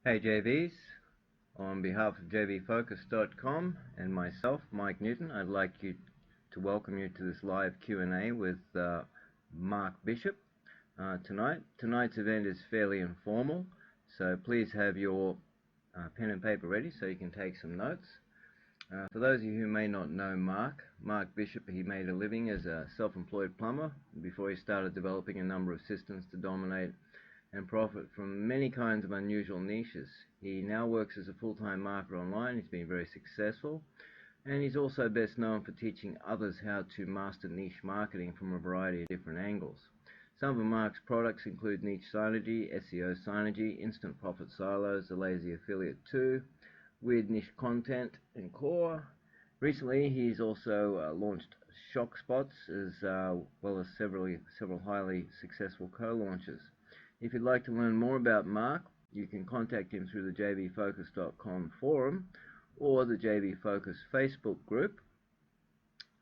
Hey JVs, on behalf of jvfocus.com and myself, Mike Newton, I'd like to welcome you to this live Q&A with Mark Bishop tonight. Tonight's event is fairly informal, so please have your pen and paper ready so you can take some notes. For those of you who may not know Mark Bishop, he made a living as a self-employed plumber before he started developing a number of systems to dominate and profit from many kinds of unusual niches. He now works as a full-time marketer online. He's been very successful, and he's also best known for teaching others how to master niche marketing from a variety of different angles. Some of Mark's products include Niche Synergy, SEO Synergy, Instant Profit Silos, The Lazy Affiliate 2, Weird Niche Content, and Core. Recently, he's also launched Shock Spots, as well as several highly successful co-launches. If you'd like to learn more about Mark, you can contact him through the jvfocus.com forum or the JVFocus Facebook group.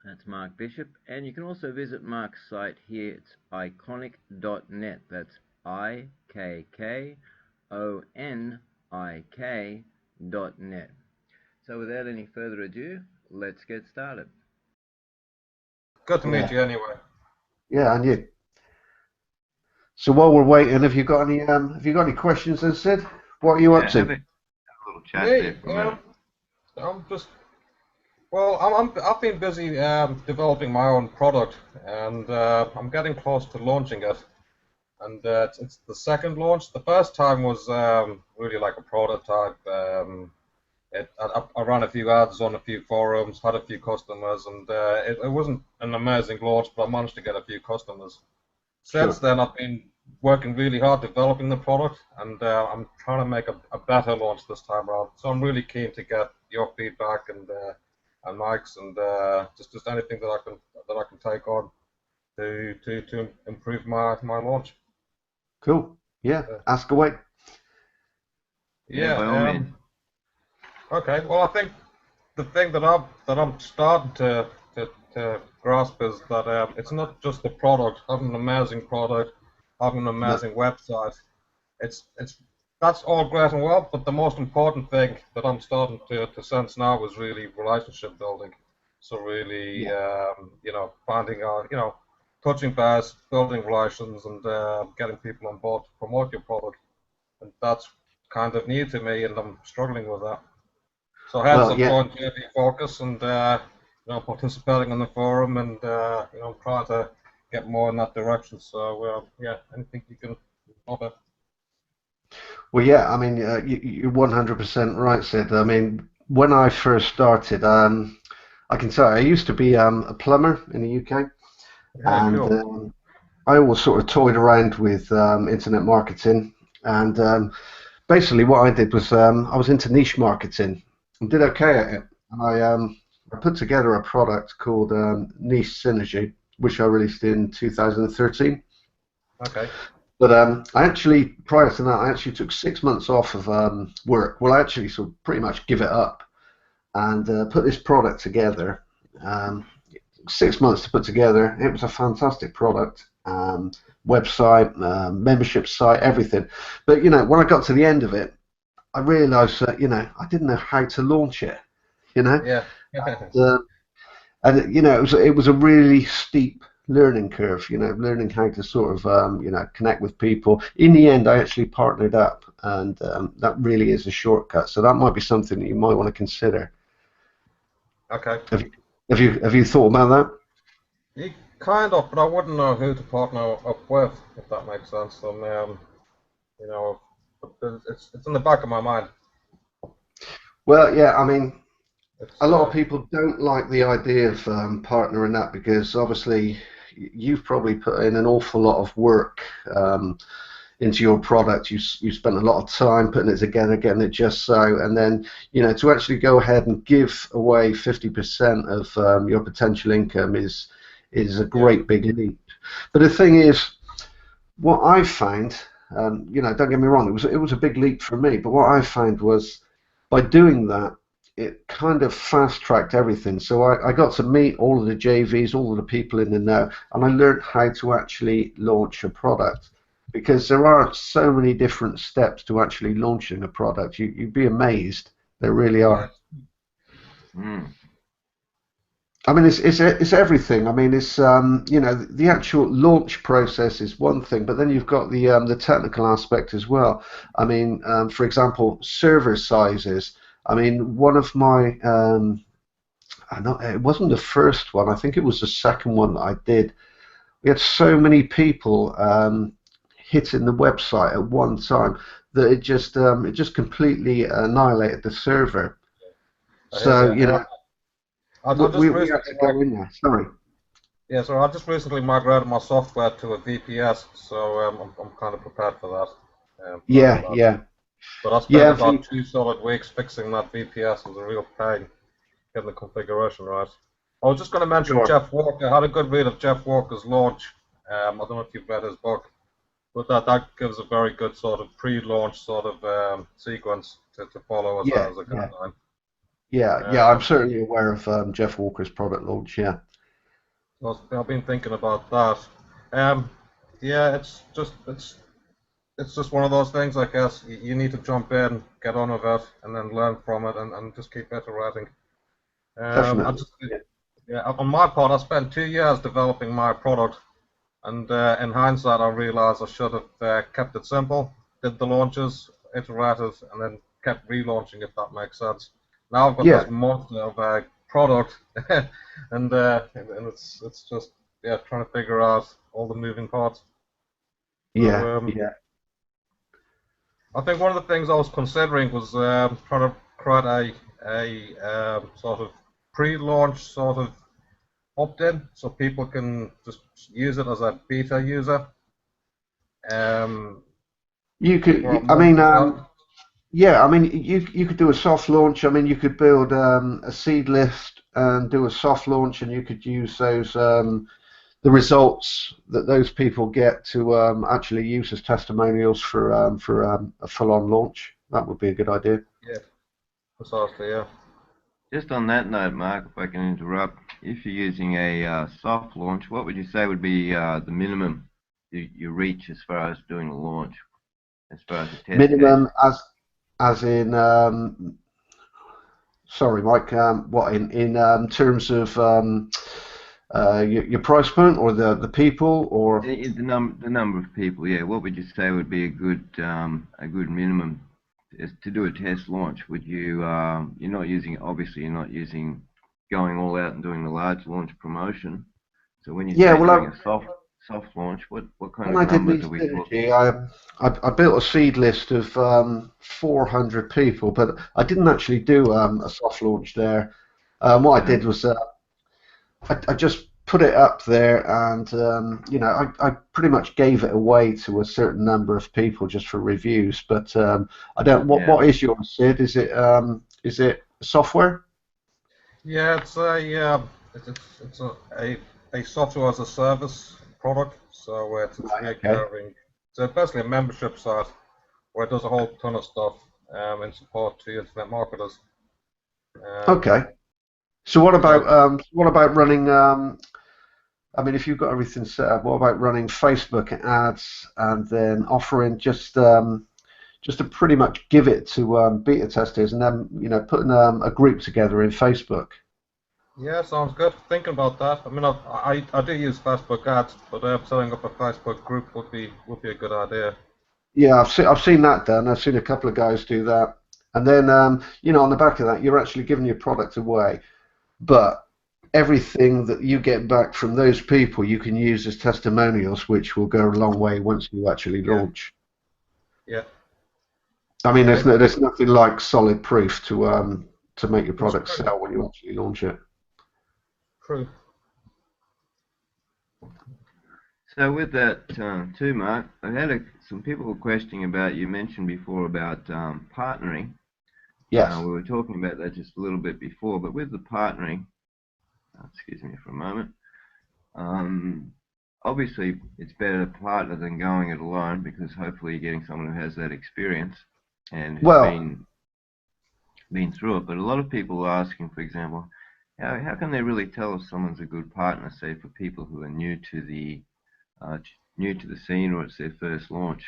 That's Mark Bishop. And you can also visit Mark's site here. It's iconic.net. That's IKKONIK.net. So without any further ado, let's get started. Good to meet you anyway. Yeah, and you. So while we're waiting, have you got any questions then, Sid? What are you up to? Have a little chat there for a minute. I've been busy developing my own product, and I'm getting close to launching it. And it's the second launch. The first time was really like a prototype. I ran a few ads on a few forums, had a few customers, and it wasn't an amazing launch, but I managed to get a few customers. Since then, I've been working really hard developing the product, and I'm trying to make a better launch this time around. So I'm really keen to get your feedback and Mike's, and just anything that I can take on to improve my launch. Cool. Yeah. Ask away. Yeah. Okay. Well, I think the thing that I'm starting to grasp is that it's not just the product, having an amazing product, having an amazing website. That's all great and well, but the most important thing that I'm starting to sense now is really relationship building. So really, finding out, touching base, building relations, and getting people on board to promote your product. And that's kind of new to me, and I'm struggling with that. So hence I've joined jvfocus and participating on the forum and trying to get more in that direction. So anything you can offer. Well, yeah, I mean, you're 100% right, Sid. I mean, when I first started, I can tell I used to be a plumber in the UK, and I always sort of toyed around with internet marketing, and basically what I did was I was into niche marketing and did okay at it. And I put together a product called Niche Synergy, which I released in 2013. Okay. But I actually, prior to that, I actually took 6 months off of work. Well, I actually sort of pretty much give it up and put this product together. 6 months to put together. It was a fantastic product. Website, membership site, everything. But, when I got to the end of it, I realized that, I didn't know how to launch it, Yeah. And it was a really steep learning curve, learning how to sort of, connect with people. In the end, I actually partnered up, and that really is a shortcut. So that might be something that you might want to consider. Okay. Have you thought about that? Kind of, but I wouldn't know who to partner up with, if that makes sense. And it's in the back of my mind. Well, yeah, I mean, a lot of people don't like the idea of partnering up because obviously you've probably put in an awful lot of work into your product. You spent a lot of time putting it together, getting it just so, and then to actually go ahead and give away 50% of your potential income is a great big leap. But the thing is, what I found, don't get me wrong, it was a big leap for me. But what I found was by doing that, it kind of fast-tracked everything. So I got to meet all of the JVs, all of the people in the know, and I learned how to actually launch a product. because there are so many different steps to actually launching a product. You'd be amazed. There really Yeah. are. Mm. I mean, it's everything. I mean, it's you know, the actual launch process is one thing, but then you've got the technical aspect as well. I mean, for example, server sizes. I mean, one of my I know it wasn't the first one. I think it was the second one that I did. We had so many people hitting the website at one time that it just completely annihilated the server. I hear So you. you know, I just we had recently to go in there. Sorry. Yeah, so I just recently migrated my software to a VPS, so I'm kind of prepared for that. Yeah, yeah, But I spent yeah. about 2 solid weeks fixing that VPS. It was a real pain getting the configuration right. I was just going to mention Sure. Jeff Walker. I had a good read of Jeff Walker's launch. I don't know if you've read his book, but that gives a very good sort of pre-launch sort of sequence to follow as Yeah, as a yeah, guideline. yeah, yeah. I'm Um, certainly aware of Jeff Walker's product launch. Yeah, so I've been thinking about that. Um, yeah, it's just one of those things, I guess. You need to jump in, get on with it, and then learn from it, and just keep iterating. I definitely. just, Yeah, yeah, on my part, I spent 2 years developing my product, and in hindsight, I realized I should have kept it simple, did the launches, iterated, and then kept relaunching, if that makes sense. Now I've got this yeah, monster of a product, and it's just trying to figure out all the moving parts. yeah, So yeah. I think one of the things I was considering was trying to create a sort of pre-launch sort of opt-in, so people can just use it as a beta user You for a could. I month mean, or so. yeah. I mean, you could do a soft launch. I mean, you could build a seed list and do a soft launch, and you could use those the results that those people get to actually use as testimonials for a full-on launch. That would be a good idea. Yeah, precisely. Yeah. Just on that note, Mark, if I can interrupt, if you're using a soft launch, what would you say would be the minimum you reach as far as doing a launch, as far as a test case? Minimum as in sorry, Mike. What in terms of your price point or the people or The number of people, yeah. What would you say would be a good minimum is to do a test launch? Would you you're not using obviously you're not using going all out and doing the large launch promotion. So when you yeah. say Well, doing a soft launch, what kind when of I did numbers Lead are we talking? Synergy, I built a seed list of 400 people, but I didn't actually do a soft launch there. What I Yeah, did was I just put it up there, and you know, I pretty much gave it away to a certain number of people just for reviews. But I don't. yeah. What is yours, Sid? Is it software? Yeah, it's a software as a service product. So it's Right. Okay. recurring. So it's basically a membership site where it does a whole ton of stuff in support to internet marketers. Um, Okay. So so what about running? I mean, if you've got everything set up, what about running Facebook ads and then offering just to pretty much give it to beta testers and then you know putting a group together in Facebook? yeah, sounds good. Thinking about that. I mean, I do use Facebook ads, but setting up a Facebook group would be a good idea. Yeah, I've seen that done. I've seen a couple of guys do that, and then you know on the back of that, you're actually giving your product away, but everything that you get back from those people you can use as testimonials, which will go a long way once you actually Yeah, launch. yeah. I mean, Okay. there's nothing like solid proof to make your It's product true. sell when you actually launch it. True. So with that too, Mark, I had some people were questioning about, you mentioned before about partnering. Yes. We were talking about that just a little bit before, but with the partnering, excuse me for a moment, um, obviously it's better to partner than going it alone because hopefully you're getting someone who has that experience and who's Well, been through it. But a lot of people are asking, for example, how can they really tell if someone's a good partner, say for people who are new to the new to the scene or it's their first launch?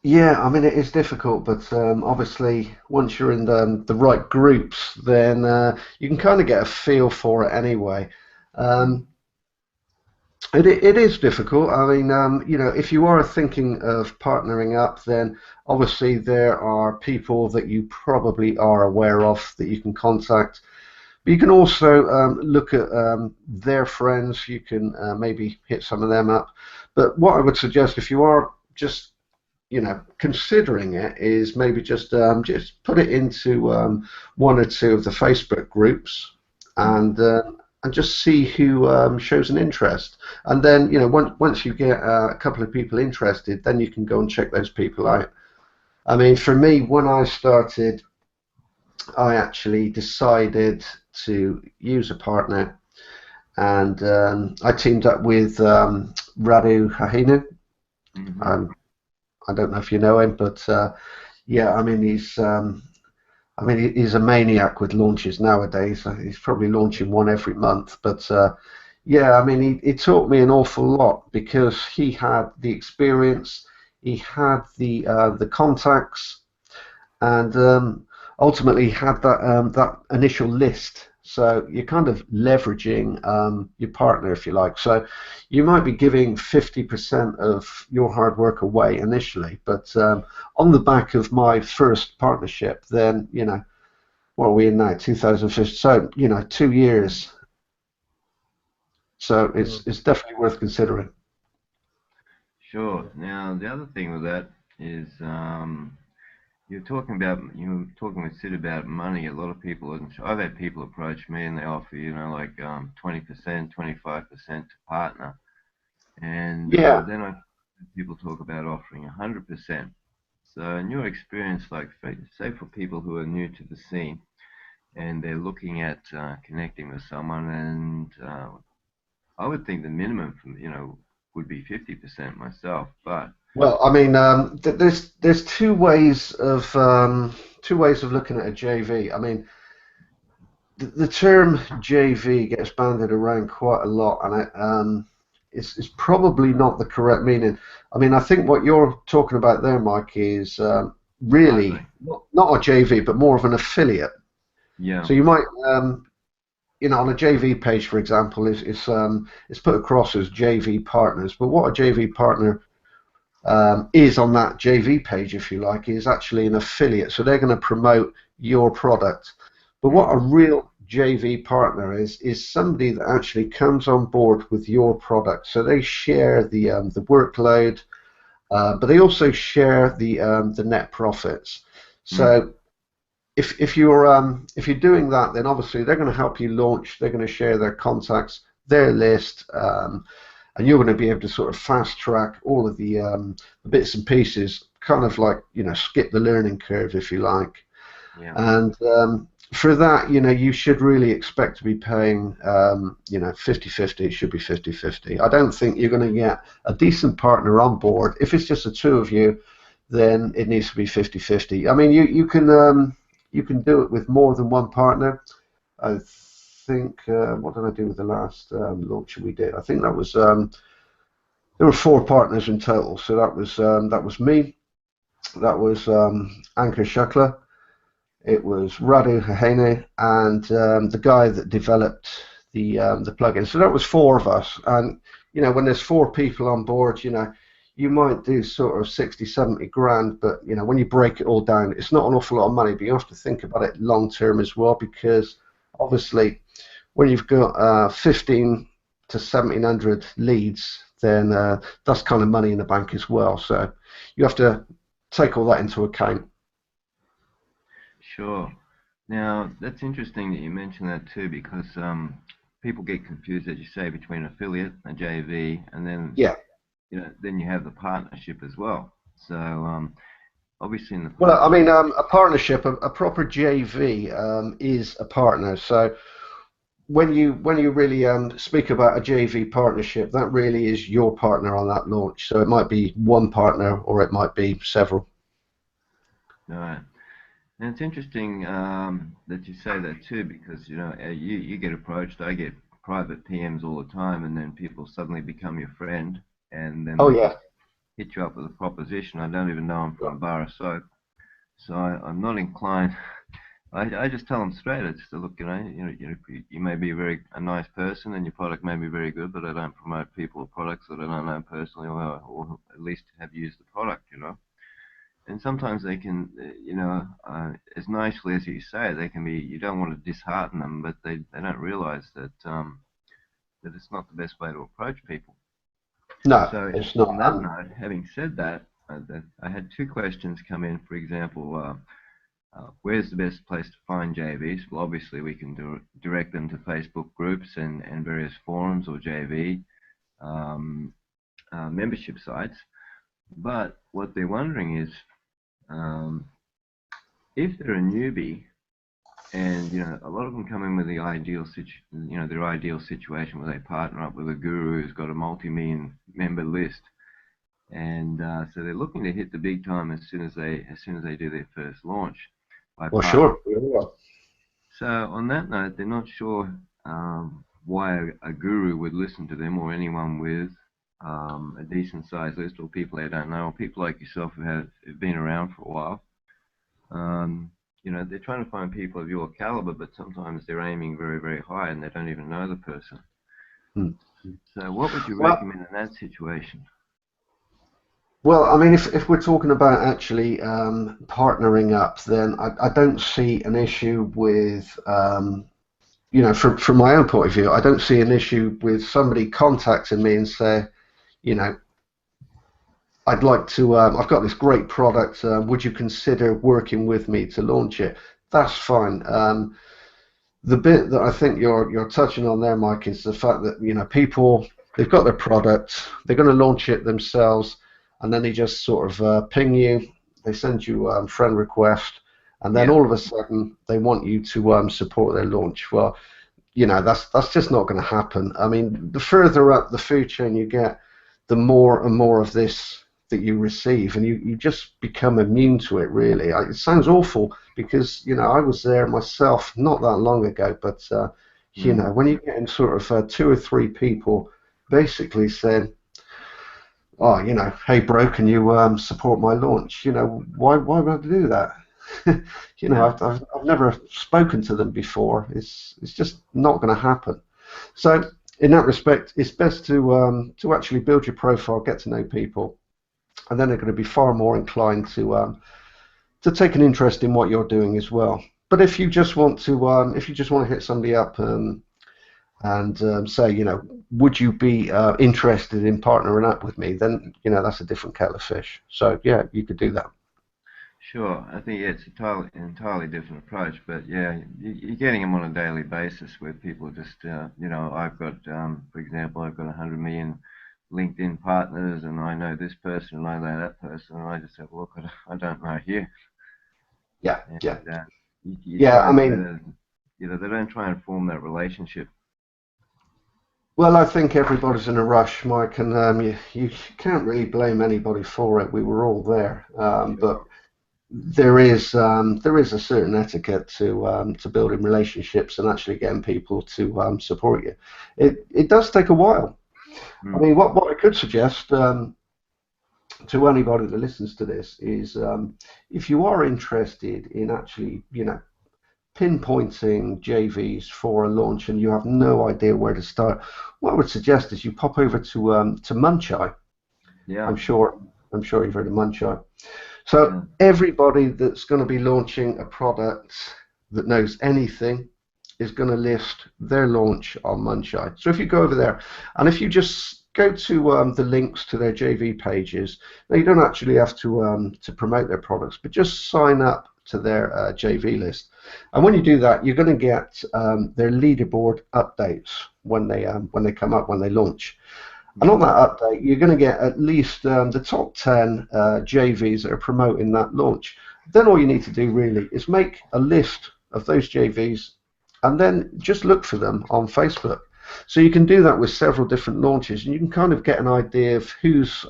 Yeah, I mean it is difficult, but obviously once you're in the right groups, then you can kind of get a feel for it anyway. Mm. Um, it is difficult. I mean, if you are thinking of partnering up, then obviously there are people that you probably are aware of that you can contact. But you can also look at their friends. You can maybe hit some of them up. But what I would suggest, if you are just considering it, is maybe just put it into one or two of the Facebook groups, Mm. and just see who shows an interest. And then once you get a couple of people interested, then you can go and check those people out. I mean, for me, when I started, I actually decided to use a partner, and I teamed up with Radu Hahinu. Mm-hmm. Um, I don't know if you know him, but yeah, I mean he's a maniac with launches nowadays. He's probably launching one every month. But yeah, I mean he taught me an awful lot because he had the experience, he had the contacts, and ultimately had that initial list. So you're kind of leveraging your partner, if you like. So you might be giving 50% of your hard work away initially, but on the back of my first partnership, then what are we in now? 2015. So 2 years. So Mm. it's definitely worth considering. Sure. Now, the other thing with that is you were talking with Sid about money. A lot of people, and I've had people approach me and they offer, like 20%, 25% to partner. And Yeah. then I people talk about offering 100%. So in your experience, like say for people who are new to the scene and they're looking at connecting with someone, and I would think the minimum from would be 50% myself, but Well, I mean, there's two ways of looking at a JV. I mean, the term JV gets bandied around quite a lot, and it's probably not the correct meaning. I mean, I think what you're talking about there, Mike, is really partnering. not a JV, but more of an affiliate. Yeah. So you might, on a JV page, for example, is put across as JV partners, but what a JV partner is on that JV page, if you like, is actually an affiliate. So they're going to promote your product. But what a Mm. real JV partner is somebody that actually comes on board with your product. So they share the workload, but they also share the net profits. Mm. So if you're doing that, then obviously they're going to help you launch. They're going to share their contacts, their list, and you're going to be able to sort of fast track all of the bits and pieces, kind of like skip the learning curve, if you like. Yeah. And for that, you should really expect to be paying 50/50. It should be 50/50. I don't think you're going to get a decent partner on board. If it's just the two of you, then it needs to be 50/50. I mean, you can do it with more than one partner. I think what did I do with the last launch we did? I think that was there were four partners in total. So that was me, that was Ankur Shukla, it was Radu Hahene, and the guy that developed the plugin. So that was four of us. And when there's four people on board, you might do sort of 60, 70 grand, but when you break it all down, it's not an awful lot of money. But you have to think about it long term as well, because obviously when you've got 15 to 1700 leads, then that's kind of money in the bank as well. So you have to take all that into account. Sure. Now, that's interesting that you mentioned that too, because people get confused, as you say, between affiliate, a JV, and then Yeah. then you have the partnership as well. So obviously in the Well, I mean, partnership, a partnership, a proper JV is a partner. So when you really speak about a JV partnership, that really is your partner on that launch. So it might be one partner, or it might be several. right. And it's interesting that you say that too, because you get approached, I get private PMs all the time, and then people suddenly become your friend, and then Oh they yeah. just hit you up with a proposition. I don't even know them from a bar of soap, so I'm not inclined. I just tell them straight. It's look, you may be a nice person, and your product may be very good, but I don't promote people or products that I don't know personally, or at least have used the product, And sometimes they can, as nicely as you say, they can be. You don't want to dishearten them, but they don't realise that it's not the best way to approach people. No, So it's not. on that note, having said that, I had two questions come in. For example, where's the best place to find JVs? Well, obviously we can direct them to Facebook groups and various forums or JV membership sites. But what they're wondering is, if they're a newbie, and a lot of them come in with their ideal situation where they partner up with a guru who's got a multi-million member list, and so they're looking to hit the big time as soon as they do their first launch by Well, partnering. sure. So on that note, they're not sure why a guru would listen to them, or anyone with a decent sized list, or people they don't know, or people like yourself who've been around for a while. They're trying to find people of your caliber, but sometimes they're aiming very, very high and they don't even know the person. Hmm. So what would you Well, recommend in that situation? Well, I mean, if we're talking about actually partnering up, then I don't see an issue with, from my own point of view, I don't see an issue with somebody contacting me and say, you know, I'd like to, I've got this great product, would you consider working with me to launch it? That's fine. The bit that I think you're touching on there, Mike, is the fact that people, they've got their product, they're going to launch it themselves, and then they just sort of ping you, they send you a friend request, and then all of a sudden they want you to support their launch. Well, that's just not going to happen. I mean, the further up the food chain you get, the more and more of this that you receive, and you just become immune to it, really. It sounds awful because I was there myself not that long ago, but when you're getting sort of 2 or 3 people basically saying, oh, hey bro, can you support my launch? Why would I do that? I've never spoken to them before. It's just not going to happen. So in that respect, it's best to actually build your profile, get to know people, and then they're going to be far more inclined to take an interest in what you're doing as well. But if you just want to hit somebody up and say, would you be interested in partnering up with me? Then that's a different kettle of fish. So yeah, you could do that. Sure, I think it's an entirely different approach, but yeah, you're getting them on a daily basis where people just, I've got, for example, I've got 100 million LinkedIn partners, and I know this person and I know that person, and I just have a look at, I don't know you. Yeah, And, yeah, you yeah. try I and mean, they don't try and form that relationship. well, I think everybody's in a rush, Mike, and you can't really blame anybody for it. We were all there, but there is a certain etiquette to building relationships and actually getting people to support you. It does take a while. I mean, what I could suggest to anybody that listens to this is, if you are interested in actually, pinpointing JVs for a launch and you have no idea where to start, what I would suggest is you pop over to Muncheye. Yeah. I'm sure you've heard of Muncheye. So everybody that's going to be launching a product that knows anything is going to list their launch on Muncheye. So if you go over there, and if you just go to the links to their JV pages, now you don't actually have to promote their products, but just sign up to their JV list. And when you do that, you're going to get their leaderboard updates when they come up, when they launch. And on that update, you're going to get at least the top 10 JVs that are promoting that launch. Then all you need to do really is make a list of those JVs and then just look for them on Facebook. So you can do that with several different launches, and you can kind of get an idea of who's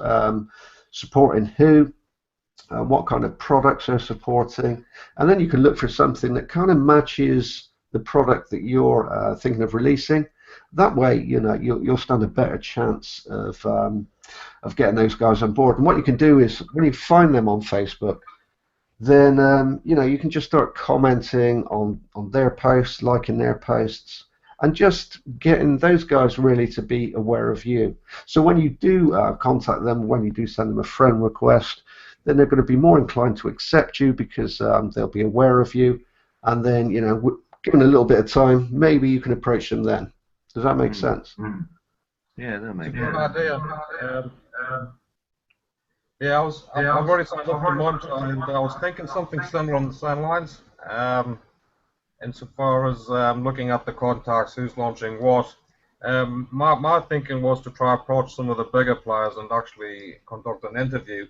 supporting who, what kind of products they're supporting, and then you can look for something that kind of matches the product that you're thinking of releasing. That way, you'll stand a better chance of getting those guys on board. And what you can do is when you find them on Facebook, then you know, you can just start commenting on their posts, liking their posts, and just getting those guys really to be aware of you. So when you do contact them, when you do send them a friend request, then they're going to be more inclined to accept you because they'll be aware of you. And then, you know, given a little bit of time, maybe you can approach them then. Does that make sense? Yeah, that makes sense. Good idea. Yeah, I've already signed up for lunch, and I was thinking something similar on the same lines. Insofar as looking at the contacts, who's launching what. My thinking was to try approach some of the bigger players and actually conduct an interview,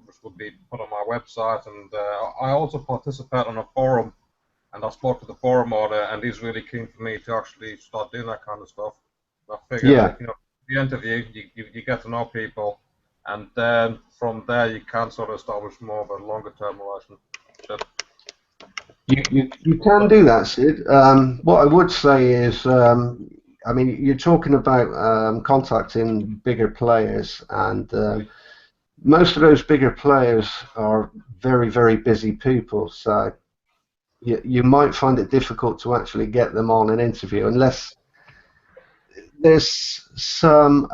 which would be put on my website. And I also participate on a forum, and I spoke to the forum owner, and he's really keen for me to actually start doing that kind of stuff. I figure, Yeah. you know, the interview, you get to know people, and then from there you can sort of establish more of a longer-term relationship. You can do that, Sid. What I would say is, I mean, you're talking about contacting bigger players, and most of those bigger players are very, very busy people. So you might find it difficult to actually get them on an interview unless there's some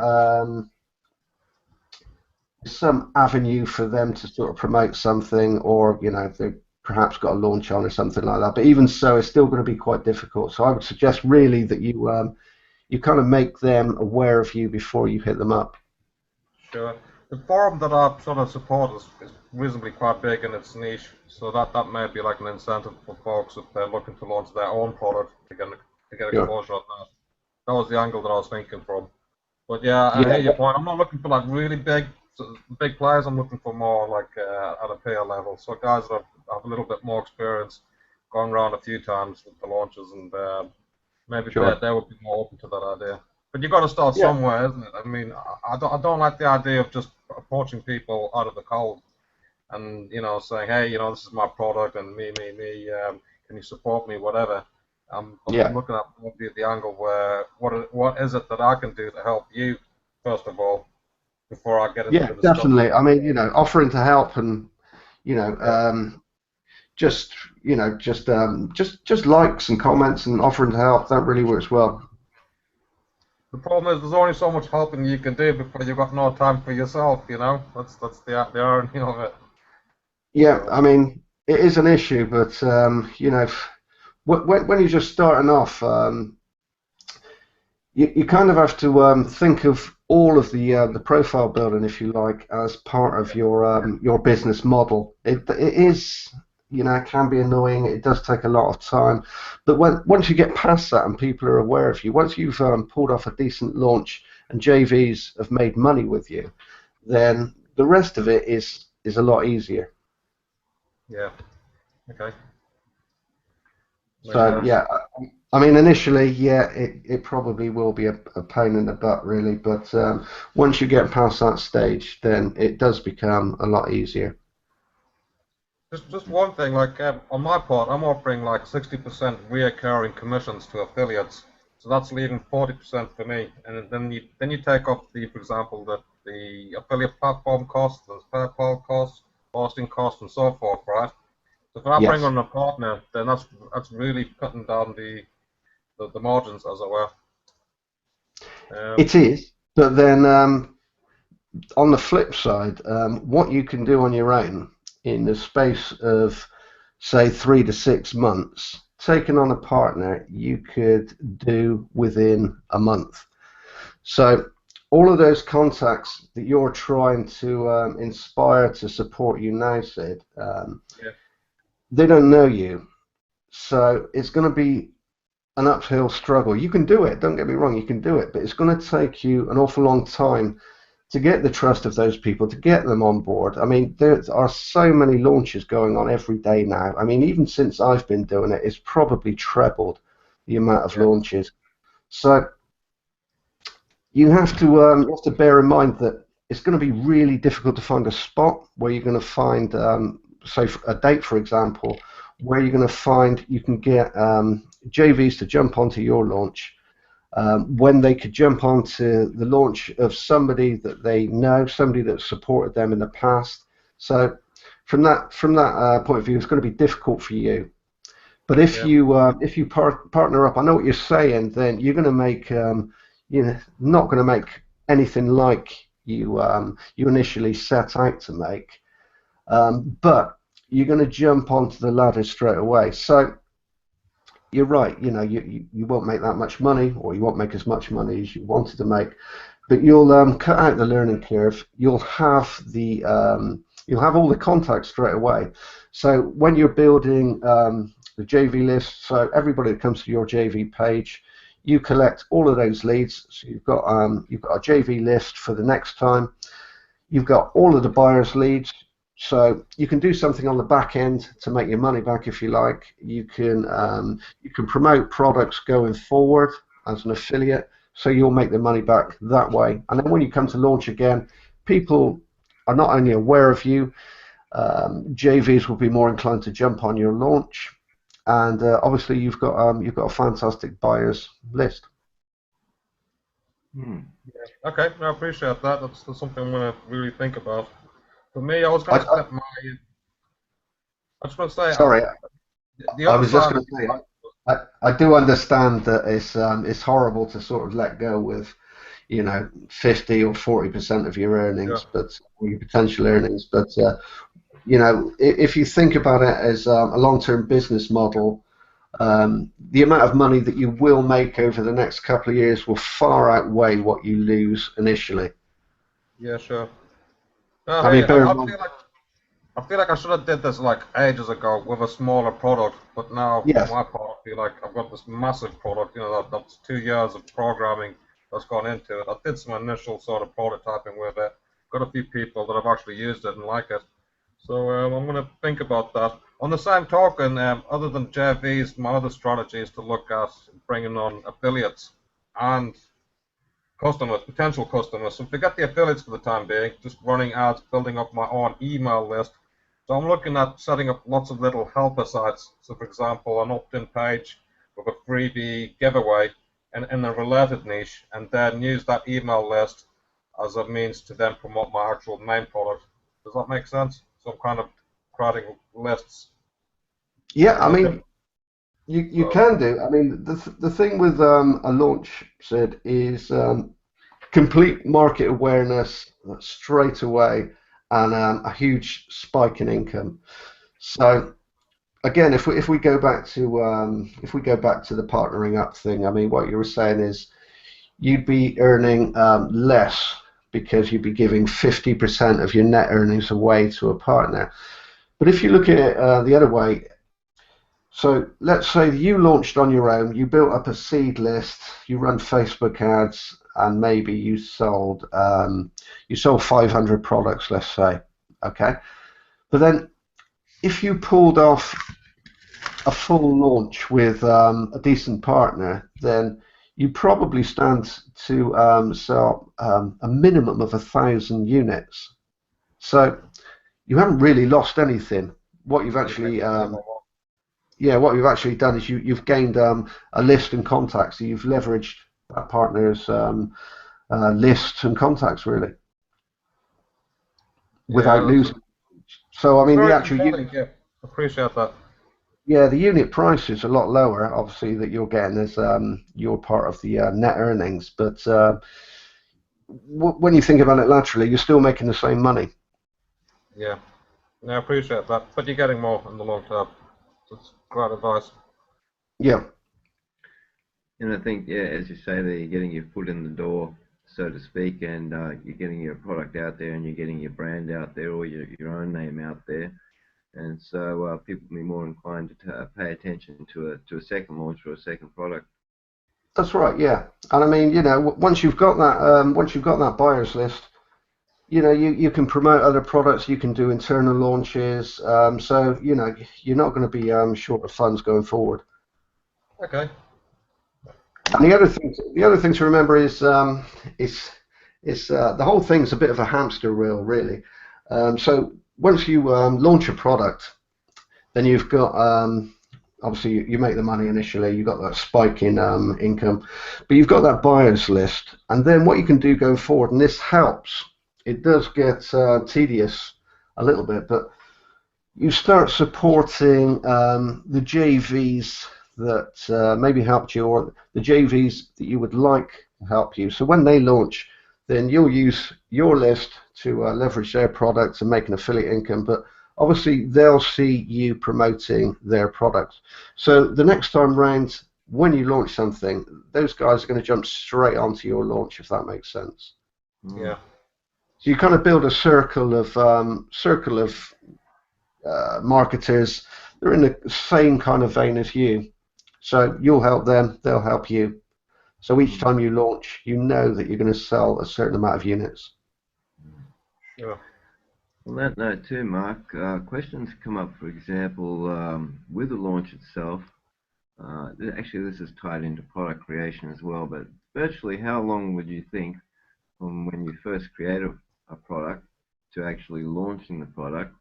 avenue for them to sort of promote something, or you know, they've perhaps got a launch on or something like that. But even so, it's still going to be quite difficult. So I would suggest really that you kind of make them aware of you before you hit them up. Sure. The forum that I sort of support is reasonably quite big in its niche, so that may be like an incentive for folks if they're looking to launch their own product to get exposure on that. That was the angle that I was thinking from. But yeah, I hear your point. I'm not looking for like really big players. I'm looking for more like at a peer level. So guys that have a little bit more experience, gone around a few times with the launches, and maybe they would be more open to that idea. But you've got to start somewhere, isn't it? I mean, I don't like the idea of just approaching people out of the cold and, you know, saying, hey, you know, this is my product and me, can you support me, whatever. I'm looking at the angle where what is it that I can do to help you, first of all, before I get into the discussion. Definitely. I mean, you know, offering to help and, you know, just likes and comments and offering to help, that really works well. The problem is there's only so much helping you can do before you've got no time for yourself, you know? That's the irony of it. Yeah, I mean, it is an issue, but, you know, when you're just starting off, you kind of have to think of all of the profile building, if you like, as part of your business model. It is, you know, it can be annoying. It does take a lot of time, but once you get past that and people are aware of you, once you've pulled off a decent launch and JVs have made money with you, then the rest of it is a lot easier. Yeah. Okay. So yeah, I mean, initially, yeah, it probably will be a pain in the butt, really, but once you get past that stage, then it does become a lot easier. Just one thing, like on my part, I'm offering like 60% reoccurring commissions to affiliates, so that's leaving 40% for me, and then you take off for example, the affiliate platform costs, the PayPal costs, hosting costs, and so forth, right? So if I bring on a partner, then that's really cutting down the margins, as it were. It is, but then on the flip side, what you can do on your own in the space of, say, 3 to 6 months, taking on a partner, you could do within a month. So all of those contacts that you're trying to inspire to support you now, Sid, they don't know you. So it's going to be an uphill struggle. You can do it, don't get me wrong, you can do it, but it's going to take you an awful long time to get the trust of those people, to get them on board. I mean, there are so many launches going on every day now. I mean, even since I've been doing it, it's probably trebled the amount of launches. So you have to bear in mind that it's going to be really difficult to find a spot where you're going to find, say, a date, for example, where you're going to find you can get JVs to jump onto your launch. when they could jump onto the launch of somebody that they know, somebody that supported them in the past. So from that point of view, it's going to be difficult for you. But if you partner up, I know what you're saying. Then you're going to make not going to make anything like you initially set out to make, but you're going to jump onto the ladder straight away. So you're right. You won't make that much money, or you won't make as much money as you wanted to make, but you'll cut out the learning curve. You'll have all the contacts straight away. So when you're building the JV list, so everybody that comes to your JV page, you collect all of those leads. So you've got a JV list for the next time. You've got all of the buyers' leads. So you can do something on the back end to make your money back if you like. You can promote products going forward as an affiliate, so you'll make the money back that way. And then when you come to launch again, people are not only aware of you, JVs will be more inclined to jump on your launch, and obviously you've got a fantastic buyers list. Yeah. Okay, I appreciate that. That's something I'm going to really think about. For me, I was going to step my. I was going to say. Sorry, the I other was just side going to say. I do understand that it's horrible to sort of let go with 50 or 40% of your earnings, but or your potential earnings. But if you think about it as a long-term business model, the amount of money that you will make over the next couple of years will far outweigh what you lose initially. Yeah, sure. I mean, I feel like I should have did this like ages ago with a smaller product, but now yes. my part, I feel like I've got this massive product. That's 2 years of programming that's gone into it. I did some initial sort of prototyping with it. Got a few people that have actually used it and like it. So I'm going to think about that. On the same token, other than JVs, my other strategy is to look at bringing on affiliates and customers, potential customers. So forget the affiliates for the time being, just running ads, building up my own email list. So I'm looking at setting up lots of little helper sites. So for example, an opt-in page with a freebie giveaway in a related niche, and then use that email list as a means to then promote my actual main product. Does that make sense? So I'm kind of creating lists. Yeah, I mean, you can do. I mean, the thing with a launch, Sid, is complete market awareness straight away, and a huge spike in income. So again, if we go back to the partnering up thing, I mean, what you were saying is you'd be earning less because you'd be giving 50% of your net earnings away to a partner. But if you look at it the other way, so let's say you launched on your own, you built up a seed list, you run Facebook ads, and maybe you sold 500 products, let's say, okay? But then if you pulled off a full launch with a decent partner, then you probably stand to sell a minimum of 1,000 units. So you haven't really lost anything. What you've actually what you've actually done is you've gained a list and contacts. So you've leveraged that partner's list and contacts really without losing. So I mean, the actual appreciate that. Yeah, the unit price is a lot lower, obviously, that you're getting as your part of the net earnings. But when you think about it laterally, you're still making the same money. Yeah, I appreciate that. But you're getting more in the long term. That's great advice. Yeah. And I think, as you say, that you're getting your foot in the door, so to speak, and you're getting your product out there, and you're getting your brand out there, or your own name out there. And so people will be more inclined to pay attention to a second launch or a second product. That's right, yeah. And I mean, once you've got that buyers list, you can promote other products, you can do internal launches. So you're not going to be short of funds going forward. Okay. And the other thing to remember is the whole thing's a bit of a hamster wheel, really. So once you launch a product, then you've got obviously you make the money initially, you've got that spike in income, but you've got that buyers list, and then what you can do going forward, and this helps, it does get tedious a little bit, but you start supporting the JVs that maybe helped you, or the JVs that you would like to help you. So when they launch, then you'll use your list to leverage their products and make an affiliate income, but obviously they'll see you promoting their products. So the next time round, when you launch something, those guys are going to jump straight onto your launch, if that makes sense. Yeah. So you kind of build a circle of marketers. They're in the same kind of vein as you. So you'll help them, they'll help you. So each time you launch, you know that you're going to sell a certain amount of units. Sure. On that note too, Mark, questions come up, for example, with the launch itself. Actually, this is tied into product creation as well, but virtually how long would you think from when you first create a product to actually launching the product?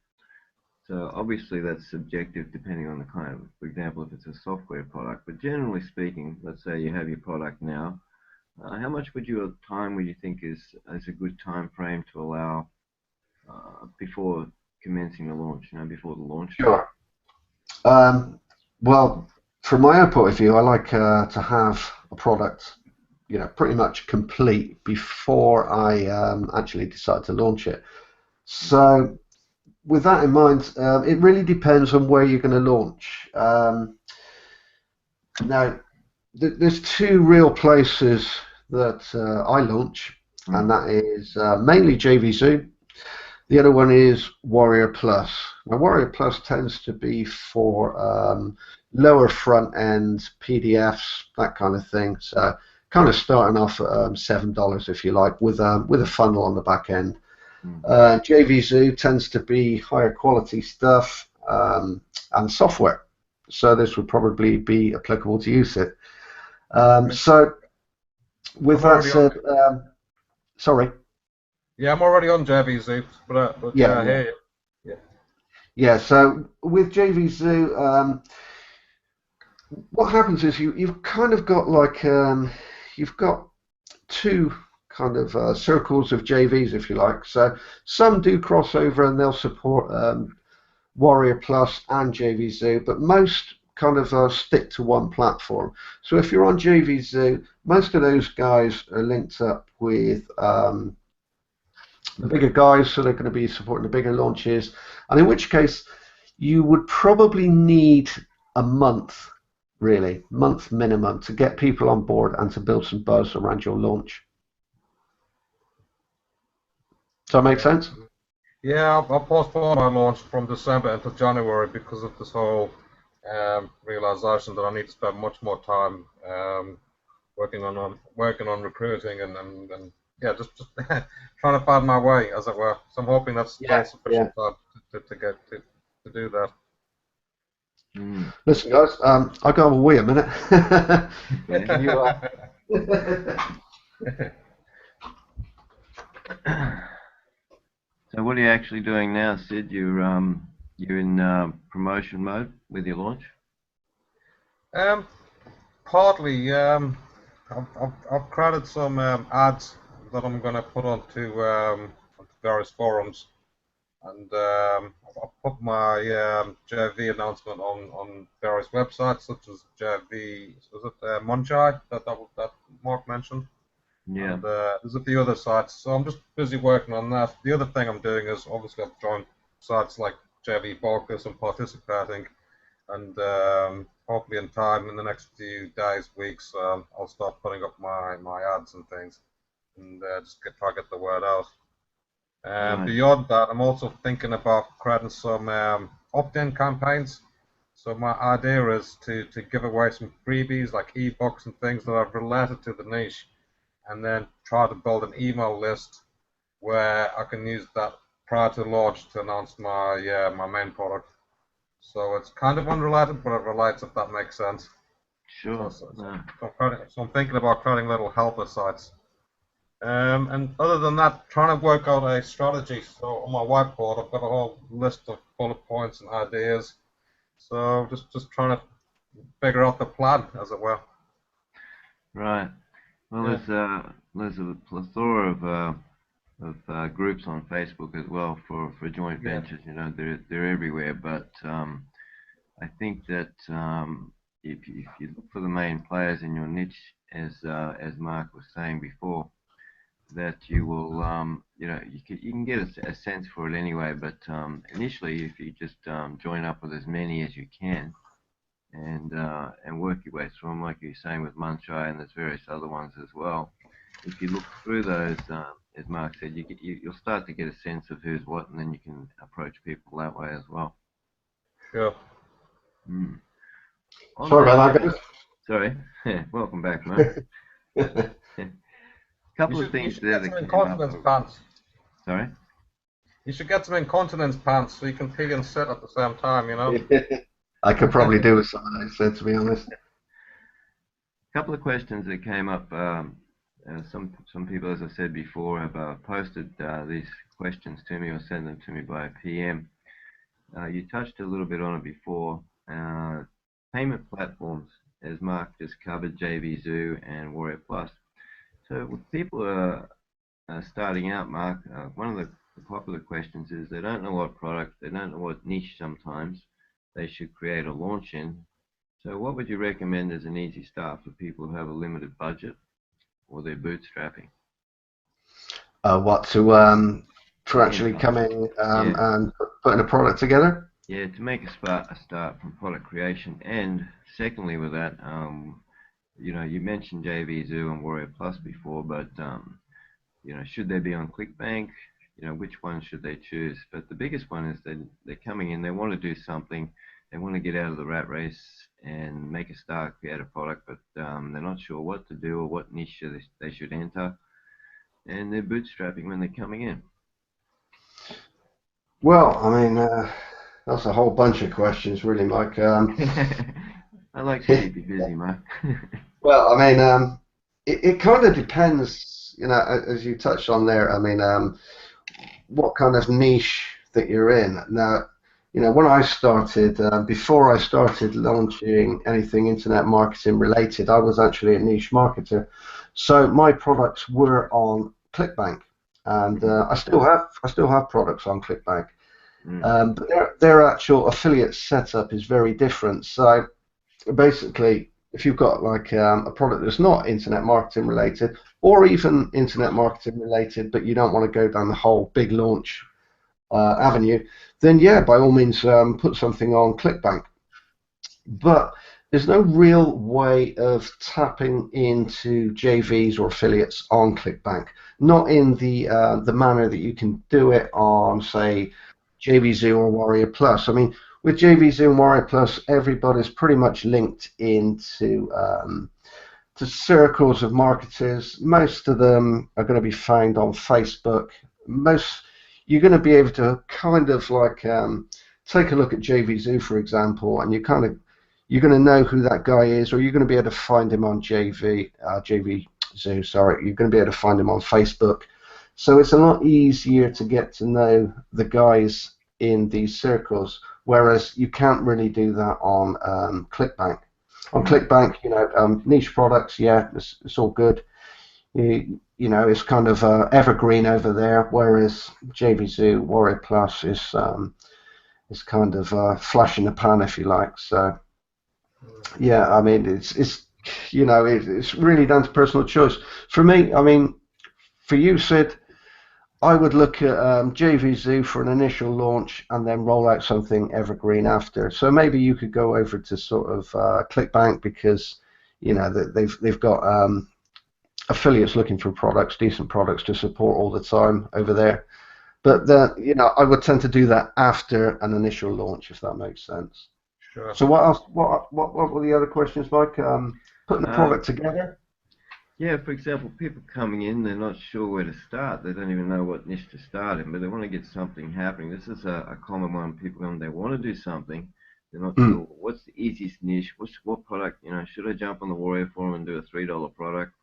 So obviously that's subjective depending on the kind of, for example, if it's a software product, but generally speaking, let's say you have your product now, how much time would you think is a good time frame to allow before commencing the launch, before the launch? Sure. Well, from my own point of view, I like to have a product, pretty much complete before I actually decide to launch it. So with that in mind, it really depends on where you're going to launch. Now, there's two real places that I launch, and that is mainly JVZoo. The other one is Warrior Plus. Now, Warrior Plus tends to be for lower front end PDFs, that kind of thing. So, kind of starting off at $7, if you like, with a funnel on the back end. JVZoo tends to be higher quality stuff and software. So this would probably be applicable to use it. So, with that said, sorry. Yeah, I'm already on JVZoo, but Yeah, I hear you. Yeah, so with JVZoo, what happens is you've kind of got like you've got two kind of circles of JVs, if you like. So some do cross over and they'll support Warrior Plus and JVZoo, but most kind of stick to one platform. So if you're on JVZoo, most of those guys are linked up with the bigger guys, so they're going to be supporting the bigger launches, and in which case you would probably need a month, really, month minimum, to get people on board and to build some buzz around your launch. Does that make sense? Yeah, I postponed my launch from December into January because of this whole realization that I need to spend much more time working on recruiting and yeah, just trying to find my way, as it were. So I'm hoping that's still sufficient time to do that. Listen, guys, I got a wee a minute. Can you? So what are you actually doing now, Sid? You're in promotion mode with your launch? Partly. I've created some ads that I'm going to put onto various forums, and I've put my JV announcement on various websites such as JV. Was it Monjai that Mark mentioned? Yeah. And there's a few other sites, so I'm just busy working on that. The other thing I'm doing is obviously I've joined sites like jvfocus and participating, and hopefully in time, in the next few days, weeks, I'll start putting up my ads and things, and just try to get the word out. Right. Beyond that, I'm also thinking about creating some opt-in campaigns. So my idea is to give away some freebies like ebooks and things that are related to the niche, and then try to build an email list where I can use that prior to launch to announce my my main product. So it's kind of unrelated, but it relates, if that makes sense. Sure. So I'm thinking about creating little helper sites. And other than that, trying to work out a strategy. So on my whiteboard, I've got a whole list of bullet points and ideas. So just trying to figure out the plan, as it were. Right. Well, Yeah. there's a plethora of groups on Facebook as well for joint Yeah. ventures. You know, they're everywhere. But I think that if you look for the main players in your niche, as Mark was saying before, that you will you can get a sense for it anyway. But initially, if you just join up with as many as you can and work your way through them, like you're saying with Munchai, and there's various other ones as well. If you look through those, as Mark said, you'll start to get a sense of who's what, and then you can approach people that way as well. Sure. Mm. On Sorry that about that, note, guys. sorry, welcome back, Mark. You Couple of should things there get some that came up. incontinence pants. Sorry. You should get some incontinence pants so you can pee and sit at the same time, you know. I could probably do with some of those, to be honest. Couple of questions that came up. Some people, as I said before, have posted these questions to me or sent them to me by PM. You touched a little bit on it before. Payment platforms, as Mark just covered, JVZoo and Warrior Plus. So with people starting out, Mark, one of the popular questions is they don't know what product, they don't know what niche sometimes they should create or launch in. So what would you recommend as an easy start for people who have a limited budget or they're bootstrapping? What to Get in actually come budget. in Yeah. and putting a product together? Yeah, to make a start from product creation. And secondly with that, you mentioned JVZoo and Warrior Plus before, but should they be on ClickBank? Which one should they choose? But the biggest one is that they're coming in, they want to do something, they want to get out of the rat race and make a start, create a product, but they're not sure what to do or what niche they should enter, and they're bootstrapping when they're coming in. Well, I mean, that's a whole bunch of questions, really, Mike. I like to keep you busy, Mark. Well, I mean, it kind of depends, as you touched on there. I mean, what kind of niche that you're in. Now, when I started, before I started launching anything internet marketing related, I was actually a niche marketer. So my products were on ClickBank, and I still have products on ClickBank. But their actual affiliate setup is very different. So basically, if you've got like a product that's not internet marketing related, or even internet marketing related, but you don't want to go down the whole big launch avenue, then yeah, by all means, put something on ClickBank. But there's no real way of tapping into JVs or affiliates on ClickBank, not in the manner that you can do it on, say, JVZoo or Warrior Plus. I mean, with JVZoo and Warrior Plus, everybody's pretty much linked into to circles of marketers. Most of them are going to be found on Facebook. You're going to be able to kind of like take a look at JVZoo, for example, and you're going to know who that guy is, or you're going to be able to find him on JVZoo. Sorry, you're going to be able to find him on Facebook. So it's a lot easier to get to know the guys in these circles, whereas you can't really do that on ClickBank. On ClickBank, niche products, yeah, it's all good. It's kind of evergreen over there, whereas JVZoo, Warrior Plus is kind of flash in the pan, if you like. So, yeah, I mean, it's really down to personal choice. For me, I mean, for you, Sid, I would look at JVZoo for an initial launch and then roll out something evergreen after. So maybe you could go over to sort of ClickBank because they've got affiliates looking for products, decent products to support all the time over there. But I would tend to do that after an initial launch, if that makes sense. Sure. So what else? What were the other questions, Mike? Putting the product together. Yeah, for example, people coming in, they're not sure where to start. They don't even know what niche to start in, but they want to get something happening. This is a common one. People come, they want to do something. They're not sure what's the easiest niche. What product? Should I jump on the Warrior Forum and do a $3 product?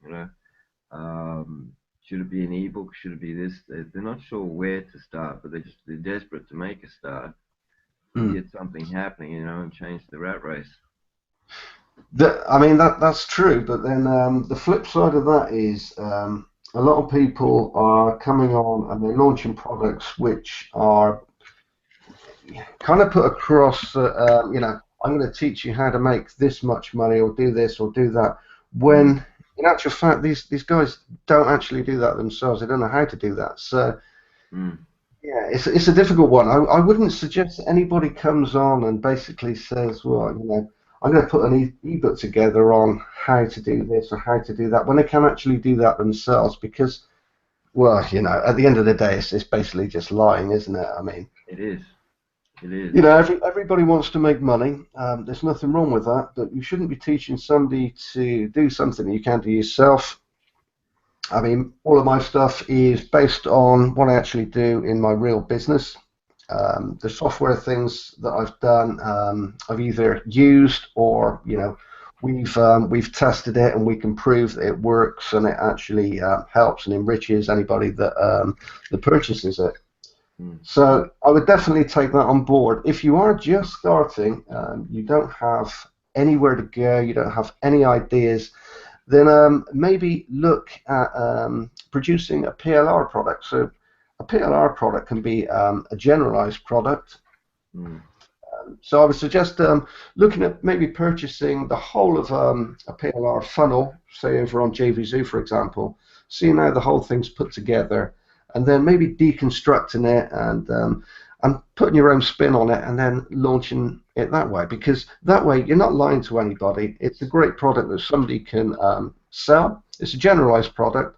Should it be an ebook? Should it be this? They're not sure where to start, but they're desperate to make a start and get something happening, and change the rat race. I mean, that's true, but then the flip side of that is a lot of people are coming on and they're launching products which are kind of put across, I'm going to teach you how to make this much money or do this or do that. Mm. When in actual fact, these guys don't actually do that themselves. They don't know how to do that. So Mm. yeah, it's a difficult one. I wouldn't suggest that anybody comes on and basically says, well, I'm going to put an ebook together on how to do this or how to do that when they can actually do that themselves because, well, at the end of the day, it's basically just lying, isn't it? I mean, It is. It is. everybody wants to make money. There's nothing wrong with that, but you shouldn't be teaching somebody to do something that you can't do yourself. I mean, all of my stuff is based on what I actually do in my real business. The software things that I've done, I've either used or we've tested it and we can prove that it works and it actually helps and enriches anybody that purchases it. Mm. So I would definitely take that on board. If you are just starting, you don't have anywhere to go, you don't have any ideas, then maybe look at producing a PLR product. So a PLR product can be a generalized product. Mm. So I would suggest looking at maybe purchasing the whole of a PLR funnel, say over on JVZoo, for example, seeing how the whole thing's put together, and then maybe deconstructing it and putting your own spin on it, and then launching it that way. Because that way you're not lying to anybody. It's a great product that somebody can sell. It's a generalized product.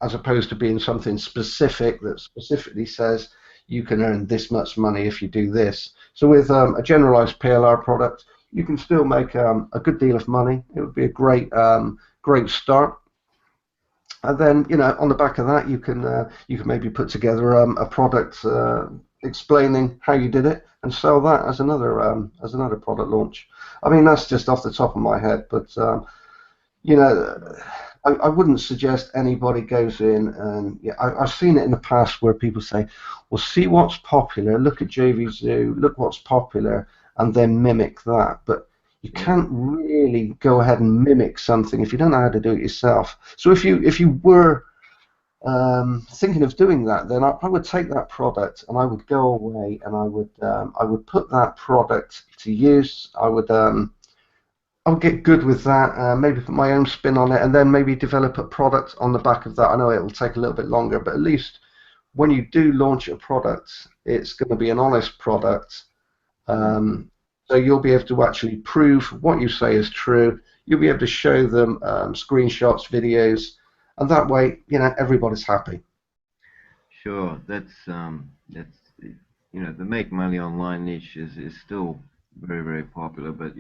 As opposed to being something specific that specifically says you can earn this much money if you do this. So with a generalized PLR product, you can still make a good deal of money. It would be a great start. And then on the back of that, you can maybe put together a product explaining how you did it and sell that as another product launch. I mean, that's just off the top of my head, but you know, I wouldn't suggest anybody goes in and I've seen it in the past where people say, well, see what's popular, look at JVZoo, look what's popular, and then mimic that. But you Yeah. can't really go ahead and mimic something if you don't know how to do it yourself. So if you were thinking of doing that, then I would take that product and I would go away and I would put that product to use. I'll get good with that, maybe put my own spin on it, and then maybe develop a product on the back of that. I know it will take a little bit longer, but at least when you do launch a product, it's going to be an honest product. Mm. So you'll be able to actually prove what you say is true. You'll be able to show them screenshots, videos, and that way, everybody's happy. Sure. That's the make money online niche is still very, very popular, but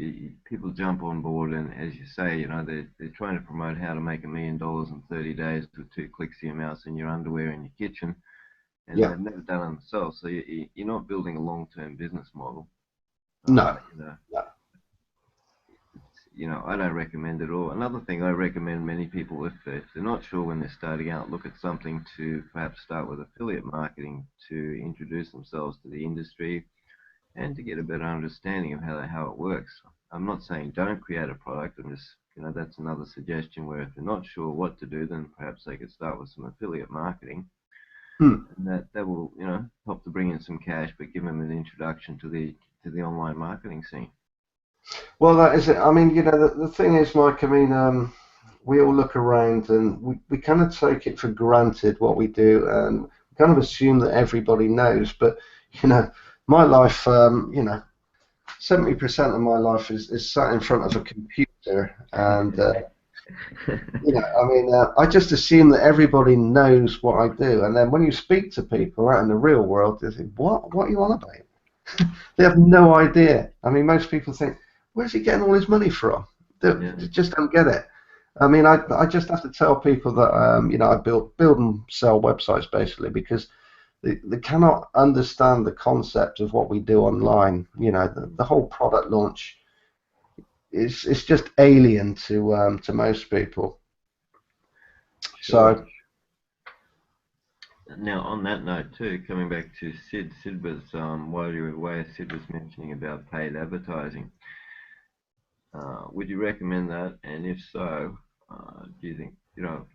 people jump on board, and as you say, they're trying to promote how to make $1 million in 30 days with 2 clicks of your mouse in your underwear in your kitchen, and Yeah. they've never done it themselves. So you're not building a long-term business model. Uh, No. you know, No. I don't recommend it all. Another thing I recommend many people, if they're not sure when they're starting out, look at something to perhaps start with affiliate marketing to introduce themselves to the industry and to get a better understanding of how it works. I'm not saying don't create a product. I'm just, that's another suggestion where if they're not sure what to do, then perhaps they could start with some affiliate marketing, Hmm. and that will, help to bring in some cash, but give them an introduction to the online marketing scene. Well, that is it. I mean, the thing is, Mike, I mean, we all look around and we kind of take it for granted what we do and kind of assume that everybody knows. But, my life, 70% of my life is sat in front of a computer. And, I mean, I just assume that everybody knows what I do. And then when you speak to people out in the real world, they think, what are you on about? They have no idea. I mean, most people think, where's he getting all his money from? Yeah. They just don't get it. I mean, I just have to tell people that, I build and sell websites basically because they cannot understand the concept of what we do online. The whole product launch it's just alien to most people. Sure. So, Now, on that note too, coming back to Sid was while you were away, Sid was mentioning about paid advertising. Would you recommend that? And if so, do you think,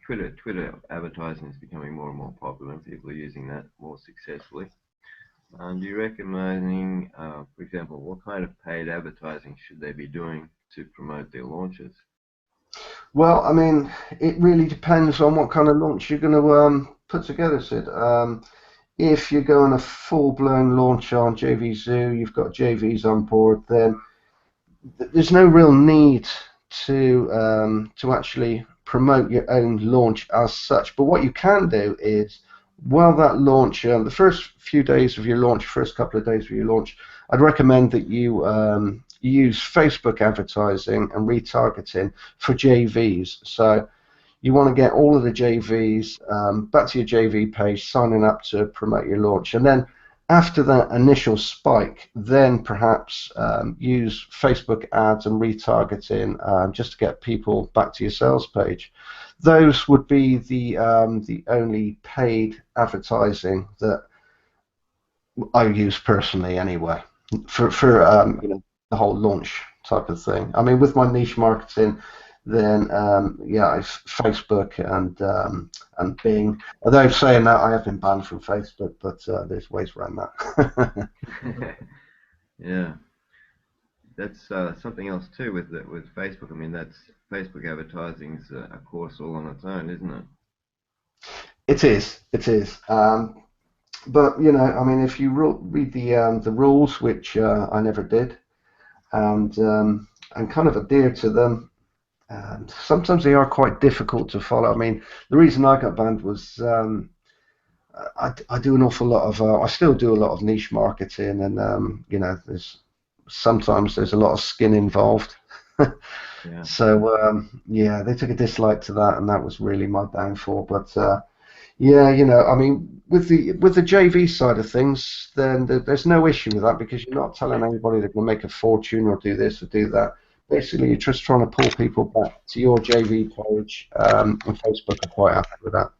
Twitter advertising is becoming more and more popular, and people are using that more successfully. Do you recommending, for example, what kind of paid advertising should they be doing to promote their launches? Well, I mean, it really depends on what kind of launch you're going to put together, Sid. If you're going a full-blown launch on JVZoo, you've got JVs on board, then there's no real need to actually promote your own launch as such. But what you can do is, while that launch, the first few days of your launch, first couple of days of your launch, I'd recommend that you use Facebook advertising and retargeting for JVs. So you want to get all of the JVs back to your JV page, signing up to promote your launch, and then after that initial spike, then perhaps use Facebook ads and retargeting just to get people back to your sales page. Those would be the only paid advertising that I use personally, anyway, for the whole launch type of thing. I mean, with my niche marketing, then yeah, it's Facebook and Bing. Although saying that, I have been banned from Facebook, but there's ways around that. Yeah, that's something else too with Facebook. I mean, that's Facebook advertising's a course all on its own, isn't it? It is. It is. But I mean, if you read the rules, which I never did, and kind of adhere to them, and sometimes they are quite difficult to follow. I mean, the reason I got banned was I do an awful lot of I still do a lot of niche marketing, and sometimes there's a lot of skin involved. Yeah. So yeah, they took a dislike to that, and that was really my downfall. But yeah, I mean, with the JV side of things, then there's no issue with that, because you're not telling anybody they're going to make a fortune or do this or do that. Basically, you're just trying to pull people back to your JV page, and Facebook are quite happy with that.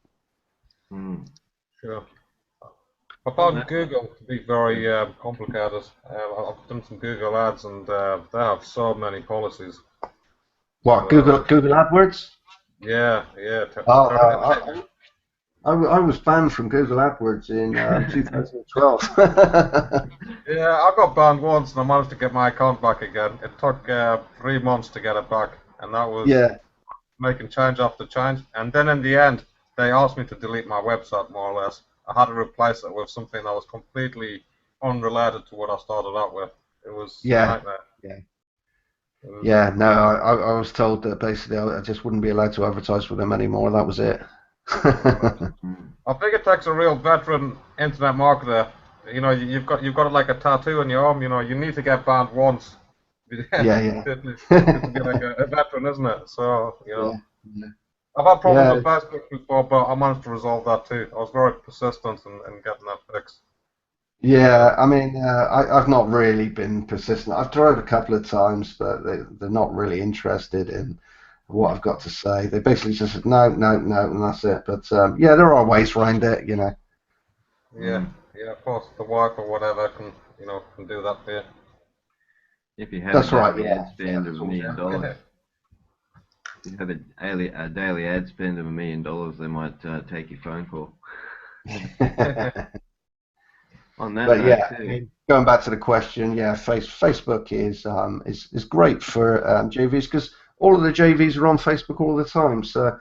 Mm. Sure. I found Google to be very complicated. I've done some Google ads, and they have so many policies. What, Google AdWords? Yeah, yeah. I was banned from Google AdWords in 2012. Yeah, I got banned once, and I managed to get my account back again. It took 3 months to get it back, and that was Yeah. making change after change. And then in the end, they asked me to delete my website, more or less. I had to replace it with something that was completely unrelated to what I started out with. It was a Yeah. nightmare. Yeah. It was, Yeah. No, I was told that basically I just wouldn't be allowed to advertise with them anymore. That was it. I think it takes a real veteran internet marketer. You've got it like a tattoo on your arm. You need to get banned once Yeah. to be like a veteran, isn't it? So Yeah. I've had problems Yeah. with Facebook before, but I managed to resolve that too. I was very persistent in getting that fixed. Yeah, I mean, I've not really been persistent. I've tried a couple of times, but they're not really interested in what I've got to say. They basically just said no, no, no, and that's it. But yeah, there are ways around it. Yeah, yeah, of course, the wife or whatever can do that for you. If you have That's a right. daily Yeah. ad spend of $1 million, if you have a daily ad spend of $1 million, they might take your phone call. On that But note, yeah, I too. mean, going back to the question, yeah, Facebook is great for JVs, because all of the JVs are on Facebook all the time. So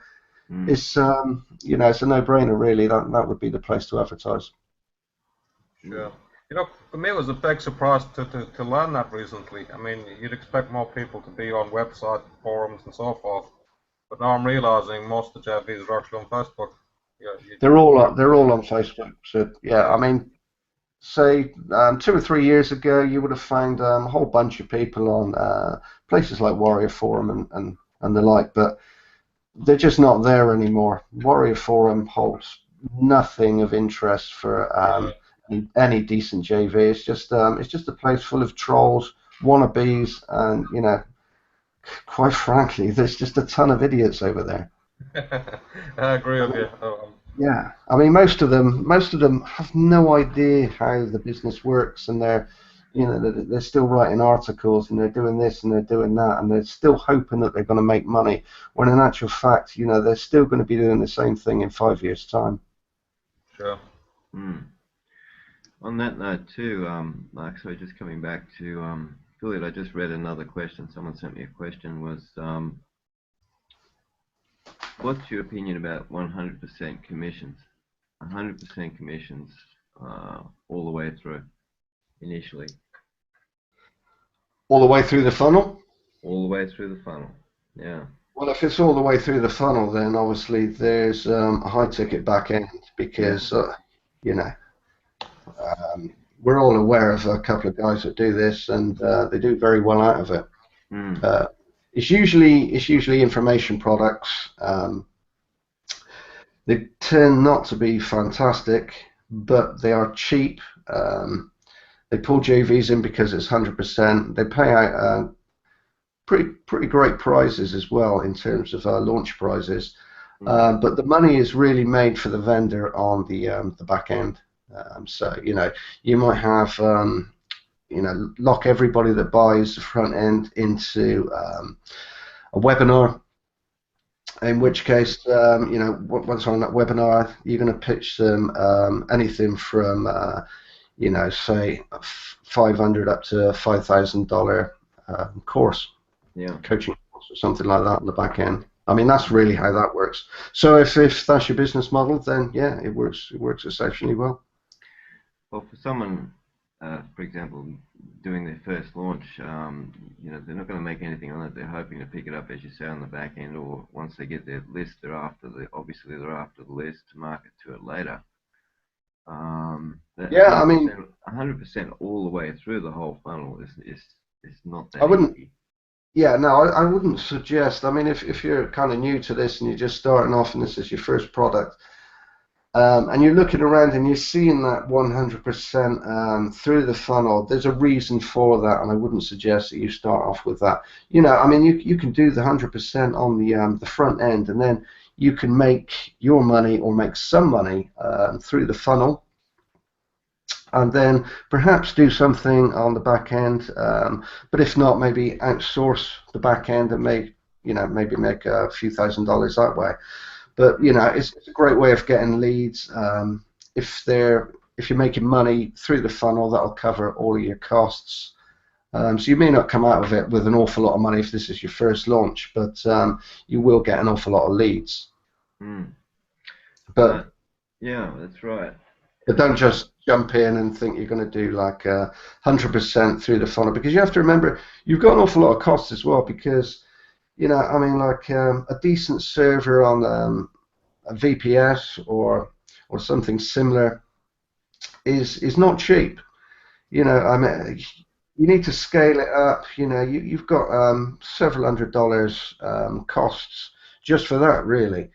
it's it's a no-brainer, really. That would be the place to advertise. Sure. For me, it was a big surprise to learn that recently. I mean, you'd expect more people to be on website forums and so forth, but now I'm realizing most of the JVs are actually on Facebook. Yeah, They're all on Facebook. So yeah, I mean, say 2 or 3 years ago, you would have found a whole bunch of people on places like Warrior Forum and the like, but they're just not there anymore. Warrior Forum holds nothing of interest for any decent JV. It's just a place full of trolls, wannabes, and quite frankly, there's just a ton of idiots over there. I agree with you. Yeah, I mean, most of them have no idea how the business works, and they're You know, they're still writing articles and they're doing this and they're doing that, and they're still hoping that they're going to make money. When in actual fact, you know, they're still going to be doing the same thing in 5 years' time. Sure. On that note too, Mark, so just coming back to affiliate, I just read another question. Someone sent me a question, was what's your opinion about 100% commissions? 100% commissions all the way through, initially. All the way through the funnel? All the way through the funnel, yeah. Well, if it's all the way through the funnel, then obviously there's a high ticket back end, because, you know, we're all aware of a couple of guys that do this, and they do very well out of it. It's usually information products. They tend not to be fantastic, but they are cheap. They pull JVs in because it's 100%. They pay out pretty great prizes as well in terms of launch prizes. But the money is really made for the vendor on the back end. So, you know, you might have, you know, lock everybody that buys the front end into a webinar, in which case, you know, once on that webinar, you're going to pitch them anything from, you know, say $500 up to $5,000 course, coaching course or something like that on the back end. I mean, that's really how that works. So if that's your business model, then yeah, it works exceptionally well. Well, for someone, for example, doing their first launch, you know, they're not going to make anything on it. They're hoping to pick it up, as you say, on the back end, or once they get their list, obviously they're after the list to market to it later. Yeah, I mean, 100% all the way through the whole funnel is not that easy. Yeah, no, I wouldn't suggest. I mean, if you're kind of new to this and you're just starting off and this is your first product, and you're looking around and you're seeing that 100% through the funnel, there's a reason for that, and I wouldn't suggest that you start off with that. You know, I mean, you can do the 100% on the front end, and then you can make your money or make some money through the funnel, and then perhaps do something on the back end. But if not, maybe outsource the back end and maybe make a few $1,000s that way. But you know, it's a great way of getting leads. If you're making money through the funnel, that'll cover all of your costs. So you may not come out of it with an awful lot of money if this is your first launch, but you will get an awful lot of leads. But yeah, that's right. But don't just jump in and think you're going to do like 100% through the funnel, because you have to remember you've got an awful lot of costs as well. Because, you know, I mean, like a decent server on a VPS or something similar is not cheap. You know, I mean, you need to scale it up. You know, you've got several $100s costs just for that, really.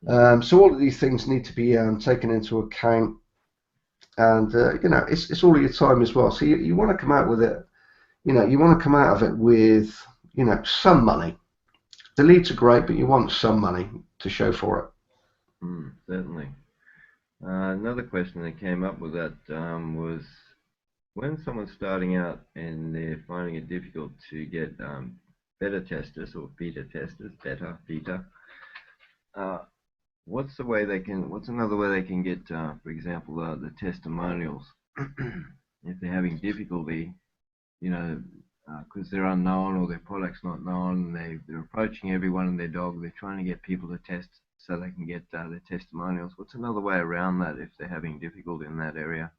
So all of these things need to be taken into account. And you know, it's all of your time as well. So you want to come out with it, you know, you want to come out of it with, you know, some money. The leads are great, but you want some money to show for it. Certainly. Another question that came up with that was, when someone's starting out and they're finding it difficult to get beta testers or beta testers, what's another way they can get, for example, the testimonials? If they're having difficulty, you know, because they're unknown or their product's not known, they're approaching everyone and their dog, they're trying to get people to test so they can get their testimonials. What's another way around that if they're having difficulty in that area?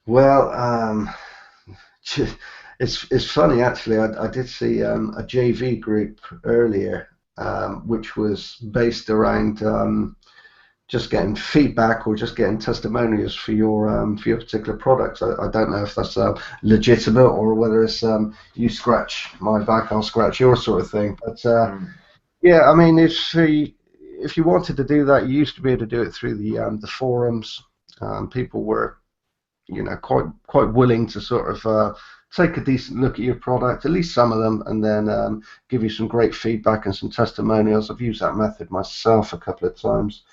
Well, it's funny actually. I did see a JV group earlier, which was based around just getting feedback or just getting testimonials for your particular products. I don't know if that's legitimate or whether it's you scratch my back, I'll scratch your sort of thing. But yeah, I mean, if you wanted to do that, you used to be able to do it through the forums. People were, you know, quite willing to sort of take a decent look at your product, at least some of them, and then give you some great feedback and some testimonials. I've used that method myself a couple of times.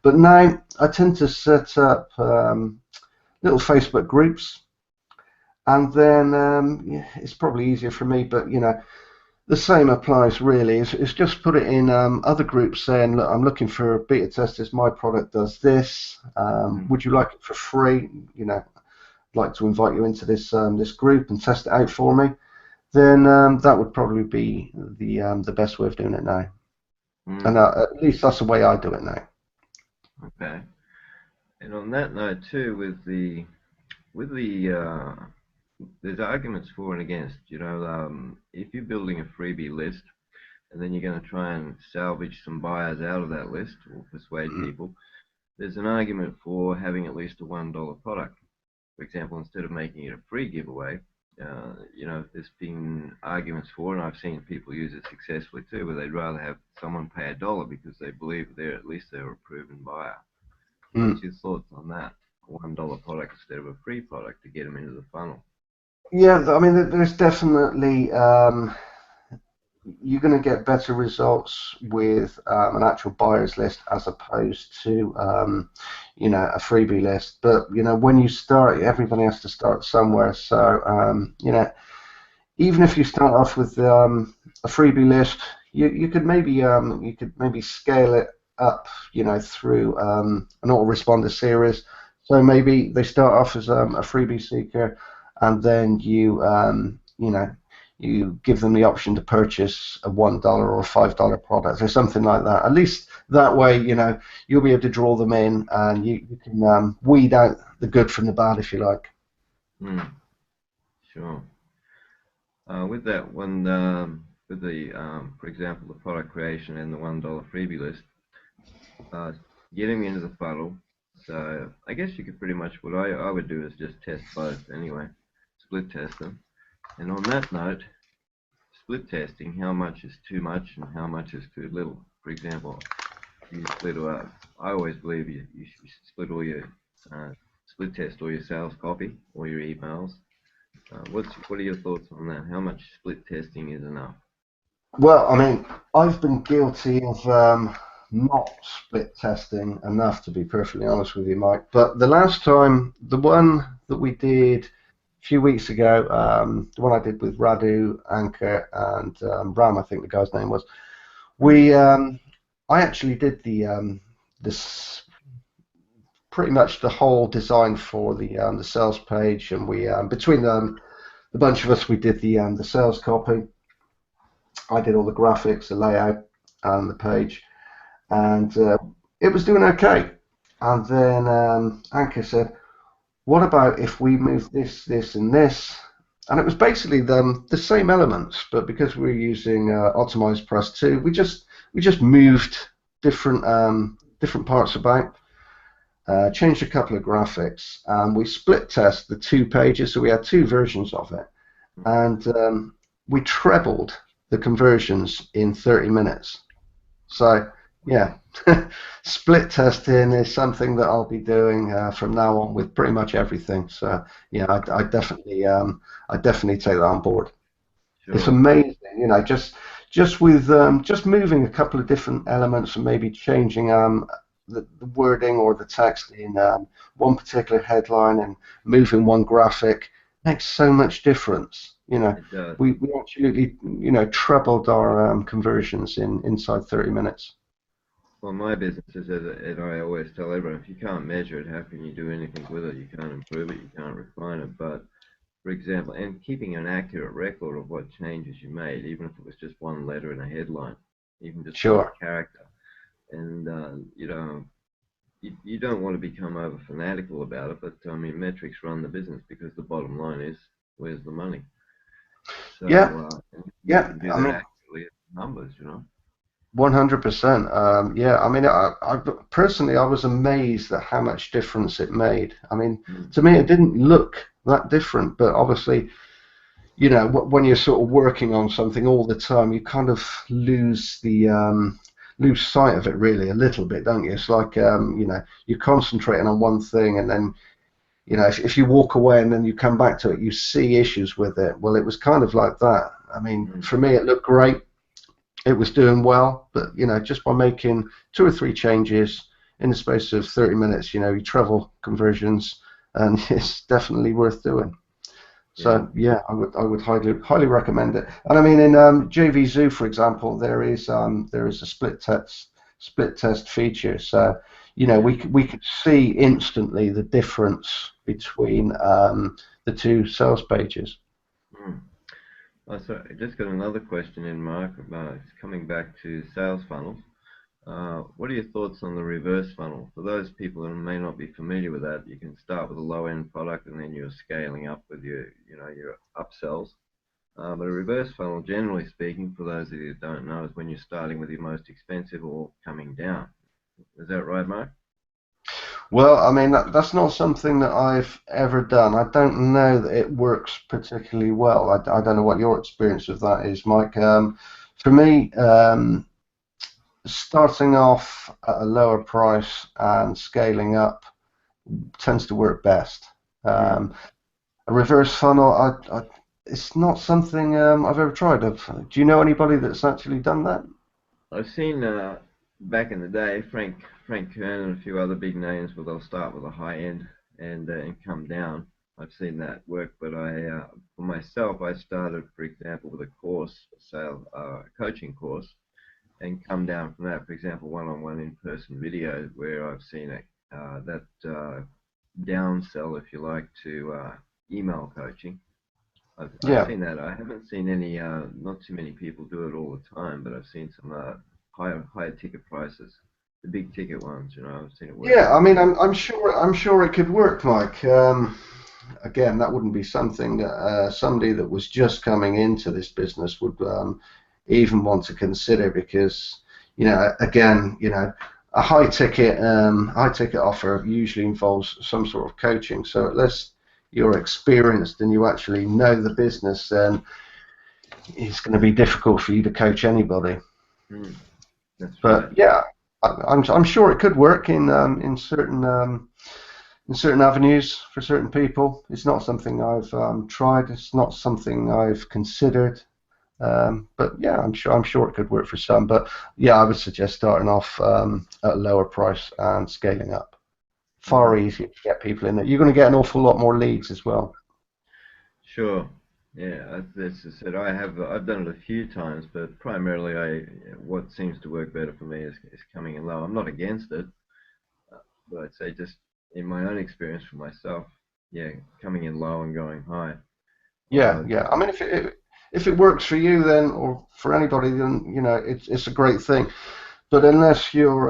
But now I tend to set up little Facebook groups, And then yeah, it's probably easier for me, but the same applies really. It's just put it in other groups saying, look, I'm looking for beta testers. My product does this. Would you like it for free? I'd like to invite you into this group and test it out for me. Then that would probably be the best way of doing it now. And at least that's the way I do it now. Okay. And on that note too, there's arguments for and against. If you're building a freebie list, and then you're going to try and salvage some buyers out of that list or persuade people, there's an argument for having at least a $1 product. For example, instead of making it a free giveaway, there's been arguments for, and I've seen people use it successfully too, where they'd rather have someone pay $1 because they believe at least they're a proven buyer. What's your thoughts on that? A $1 product instead of a free product to get them into the funnel? Yeah, I mean, there's definitely you're going to get better results with an actual buyer's list as opposed to a freebie list. But when you start, everybody has to start somewhere. So even if you start off with a freebie list, you could maybe scale it up through an autoresponder series. So maybe they start off as a freebie seeker, and then you give them the option to purchase a $1 or a $5 product or something like that. At least that way, you'll be able to draw them in, and you can weed out the good from the bad, if you like. Sure. With that one, for example, the product creation and the $1 freebie list, getting into the funnel. So I guess you could pretty much, what I would do is just test both anyway, split test them. And on that note, split testing, how much is too much and how much is too little? For example, you split. I always believe you should split all your split test all your sales copy, all your emails. What are your thoughts on that? How much split testing is enough? Well, I mean, I've been guilty of not split testing enough, to be perfectly honest with you, Mike. But the last time, the one that we did a few weeks ago, the one I did with Radu, Anker, and Ram, I think the guy's name was, I actually did this pretty much the whole design for the sales page, and we between the bunch of us, we did the sales copy. I did all the graphics, the layout, and the page, and it was doing okay. And then Anker said, what about if we move this, this, and this? And it was basically the same elements, but because we were using Optimized Press 2, we just moved different parts about, changed a couple of graphics, and we split test the 2 pages, so we had 2 versions of it, and we trebled the conversions in 30 minutes. So yeah, split testing is something that I'll be doing from now on with pretty much everything. So yeah, I definitely take that on board. Sure. It's amazing, just with just moving a couple of different elements and maybe changing the wording or the text in one particular headline and moving one graphic makes so much difference. We absolutely trebled our conversions inside 30 minutes. Well, my business is, and I always tell everyone, if you can't measure it, how can you do anything with it? You can't improve it, you can't refine it. But, for example, and keeping an accurate record of what changes you made, even if it was just one letter in a headline, even just one character. And, you don't want to become over fanatical about it, but, I mean, metrics run the business because the bottom line is, where's the money? So, yeah. You can do that accurately as numbers, 100%. Yeah, I mean, I personally, I was amazed at how much difference it made. I mean, to me, it didn't look that different, but obviously, when you're sort of working on something all the time, you kind of lose sight of it really a little bit, don't you? It's like, you're concentrating on one thing, and then, if you walk away and then you come back to it, you see issues with it. Well, it was kind of like that. I mean, for me, it looked great. It was doing well, but just by making 2 or 3 changes in the space of 30 minutes, you treble conversions, and it's definitely worth doing. So yeah, I would highly recommend it. And I mean, in JVZoo, for example, there is a split test feature. So we could see instantly the difference between the two sales pages. Mm. Oh, sorry, I just got another question in, Mark. It's coming back to sales funnels. What are your thoughts on the reverse funnel? For those people who may not be familiar with that, you can start with a low-end product and then you're scaling up with your upsells. But a reverse funnel, generally speaking, for those of you who don't know, is when you're starting with your most expensive or coming down. Is that right, Mark? Well, I mean that's not something that I've ever done. I don't know that it works particularly well. I don't know what your experience of that is, Mike. For me, starting off at a lower price and scaling up tends to work best. Mm. A reverse funnel, it's not something I've ever tried. Do you know anybody that's actually done that? I've seen back in the day Frank Kern and a few other big names where they'll start with a high end and come down. I've seen that work, but for myself, I started, for example, with a course, a sale coaching course, and come down from that. For example, one-on-one in-person videos where I've seen that downsell, if you like, to email coaching. I've Yeah. seen that. I haven't seen any, not too many people do it all the time, but I've seen some higher ticket prices, the big ticket ones. I've seen it work Yeah, I really mean, well. I'm sure it could work, Mike. Again, that wouldn't be something that somebody that was just coming into this business would even want to consider because, again, a high ticket offer usually involves some sort of coaching. So unless you're experienced and you actually know the business, then it's going to be difficult for you to coach anybody. Mm, that's But right. yeah, I'm sure it could work in certain avenues for certain people. It's not something I've tried. It's not something I've considered. But yeah, I'm sure it could work for some. But yeah, I would suggest starting off at a lower price and scaling up. Far Right. easier to get people in there. You're going to get an awful lot more leads as well. Sure. Yeah, as I said, I've done it a few times, but primarily what seems to work better for me is coming in low. I'm not against it, but I'd say just in my own experience for myself, yeah, coming in low and going high. Yeah, Although, yeah. I mean, if it works for you, then or for anybody, then it's a great thing. But unless you're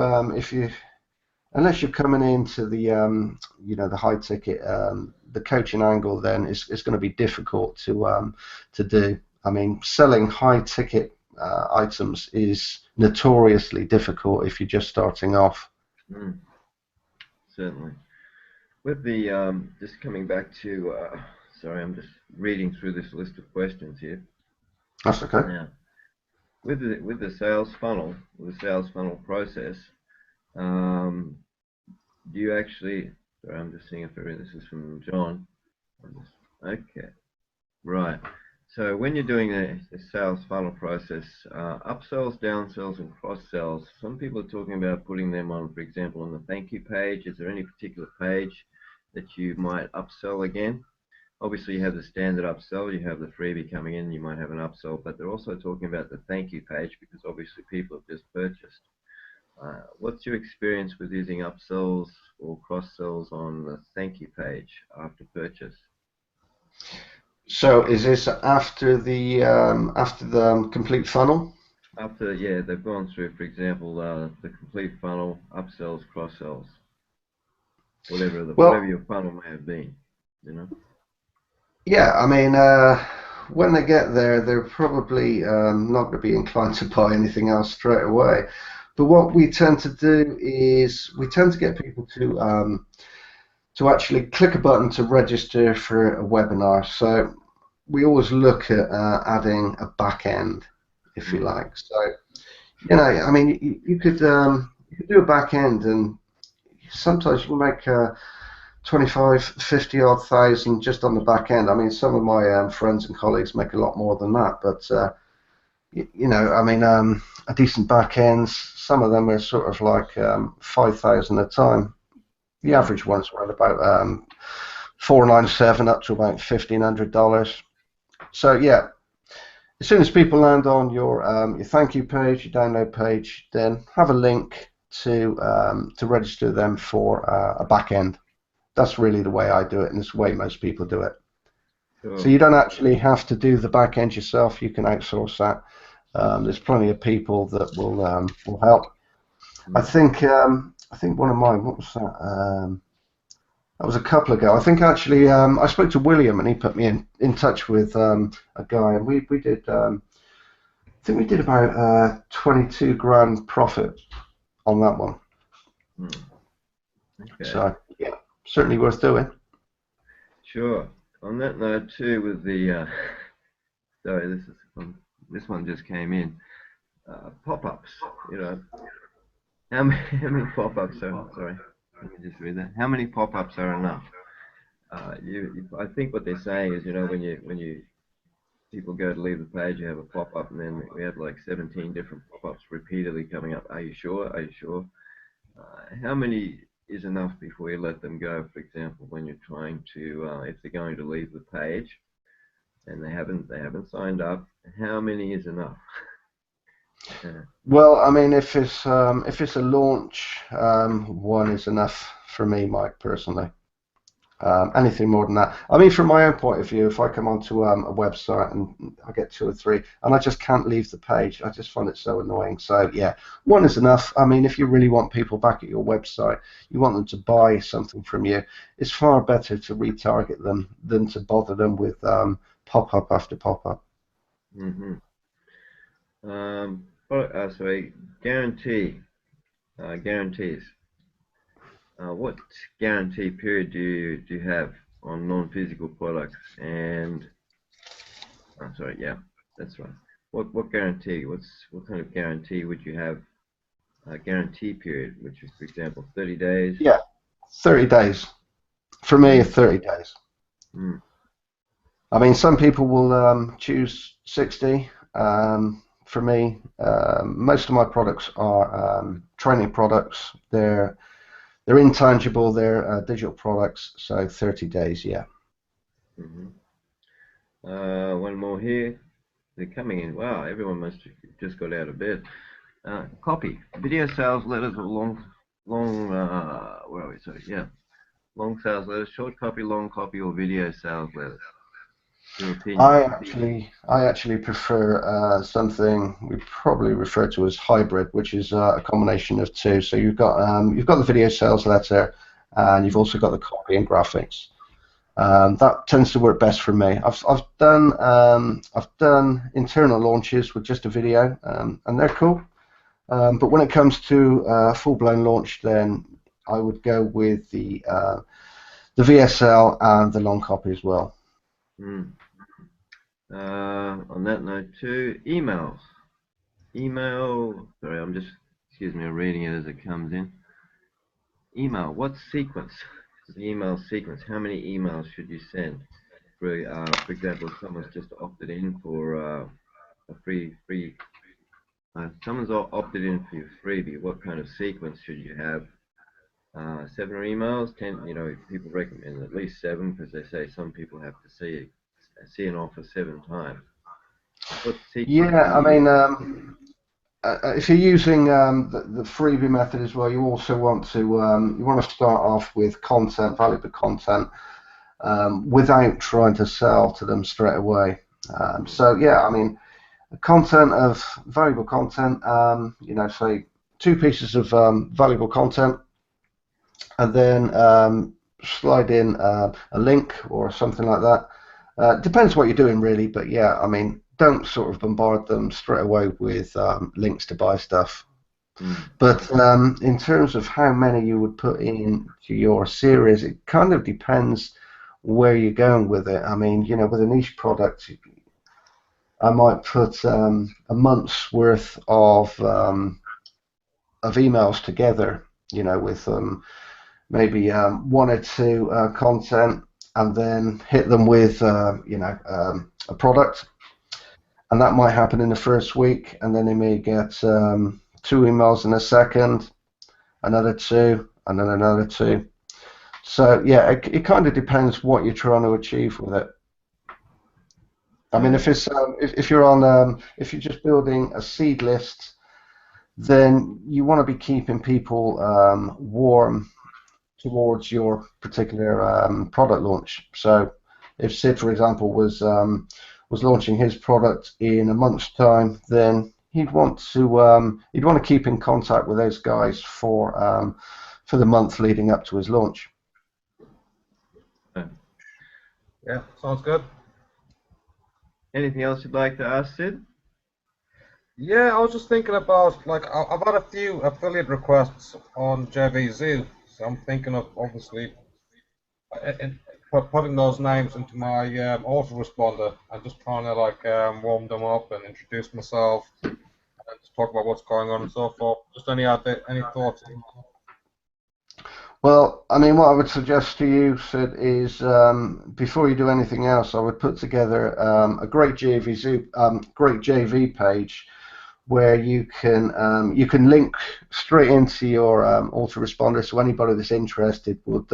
coming into the high ticket the coaching angle, then it's going to be difficult to do. I mean, selling high ticket items is notoriously difficult if you're just starting off. mm, certainly. With the just coming back to, sorry, I'm just reading through this list of questions here That's okay. now. With the sales funnel process, um, do you actually? Sorry, I'm just seeing if this is from John. Okay, right. So when you're doing the sales funnel process, upsells, downsells, and cross sells, some people are talking about putting them on, for example, on the thank you page. Is there any particular page that you might upsell again? Obviously, you have the standard upsell, you have the freebie coming in, you might have an upsell, but they're also talking about the thank you page because obviously people have just purchased. What's your experience with using upsells or cross sells on the thank you page after purchase? So is this after the complete funnel? After, yeah, they've gone through, for example, the complete funnel, upsells, cross sells, whatever Well, your funnel may have been, you know. yeah, I mean, when they get there, they're probably not going to be inclined to buy anything else straight away. But what we tend to do is we tend to get people to actually click a button to register for a webinar. So we always look at adding a back end, if you Mm, like. So I mean, you could do a back end, and sometimes you can make 25, 50 odd thousand just on the back end. I mean, some of my friends and colleagues make a lot more than that, but I mean, a decent back end, some of them are sort of like 5,000 a time. The mm, average one's around about $497 up to about $1,500. So yeah, as soon as people land on your thank you page, your download page, then have a link to register them for a back end. That's really the way I do it, and it's the way most people do it. Sure. So you don't actually have to do the back end yourself. You can outsource that. There's plenty of people that will help. I think one of mine. What was that? That was a couple ago. I think actually I spoke to William, and he put me in touch with a guy, and we did. I think we did about 22 grand profit on that one. Okay. So yeah, certainly worth doing. Sure. On that note too, with the sorry, this one just came in. Pop-ups. You know, how many pop-ups are? Sorry, let me just read that. How many pop-ups are enough? I think what they're saying is, you know, when people go to leave the page, you have a pop-up, and then we have like 17 different pop-ups repeatedly coming up. Are you sure? Are you sure? How many is enough before you let them go? For example, when you're trying to, if they're going to leave the page and they haven't signed up, how many is enough? Well, I mean, if it's a launch, one is enough for me, Mike, personally. Anything more than that, I mean, from my own point of view, if I come onto a website and I get 2 or 3 and I just can't leave the page, I just find it so annoying. So yeah, one is enough. I mean, if you really want people back at your website, you want them to buy something from you, it's far better to retarget them than to bother them with pop-up after pop-up. Mm-hmm. Sorry, guarantees. What guarantee period do you have on non-physical products? And sorry, yeah, that's right. What guarantee? What kind of guarantee would you have? Guarantee period, which is, for example, 30 days. Yeah, 30 days. For me, 30 days. Mm. I mean, some people will choose 60. For me, most of my products are training products. They're intangible. They're digital products. So 30 days, yeah. Mm-hmm. One more here. They're coming in. Wow, everyone must have just got out of bed. Copy. Video sales letters or long, where are we? Sorry, yeah. Long sales letters, short copy, long copy, or video sales letters. Your opinion. I actually prefer something we probably refer to as hybrid, which is a combination of two. So you've got the video sales letter, and you've also got the copy and graphics. That tends to work best for me. I've done internal launches with just a video, and they're cool. But when it comes to full-blown launch, then I would go with the VSL and the long copy as well. Mm. On that note too, emails. Sorry, excuse me, I'm reading it as it comes in. Email, what sequence? The email sequence, how many emails should you send? For example, if someone's just opted in for a free, someone's opted in for your freebie, what kind of sequence should you have? 7 emails, 10, you know, people recommend at least 7 because they say some people have to see an offer 7 times. Yeah, I mean, if you're using the freebie method as well, you also want to start off with content, valuable content, without trying to sell to them straight away. So yeah, I mean, valuable content, you know, say 2 pieces of valuable content, and then slide in a link or something like that. Depends what you're doing really, but yeah, I mean, don't sort of bombard them straight away with links to buy stuff. But in terms of how many you would put into your series, it kind of depends where you're going with it. I mean, you know, with a niche product, I might put a month's worth of emails together, you know, with maybe 1 or 2 content, and then hit them with you know, a product. And that might happen in the first week, and then they may get 2 emails in a second, another 2, and then another 2. So yeah, it kind of depends what you're trying to achieve with it. I mean, if it's if you're on if you're just building a seed list, then you want to be keeping people warm towards your particular product launch. So if Sid, for example, was launching his product in a month's time, then he'd want to keep in contact with those guys for the month leading up to his launch. Yeah, sounds good. Anything else you'd like to ask, Sid? Yeah, I was just thinking about, like, I've had a few affiliate requests on JVZoo, so I'm thinking of obviously putting those names into my autoresponder and just trying to like warm them up and introduce myself and just talk about what's going on and so forth. Just any thoughts? Well, I mean, what I would suggest to you, Sid, is before you do anything else, I would put together a great great JV page where you can link straight into your autoresponder, so anybody that's interested would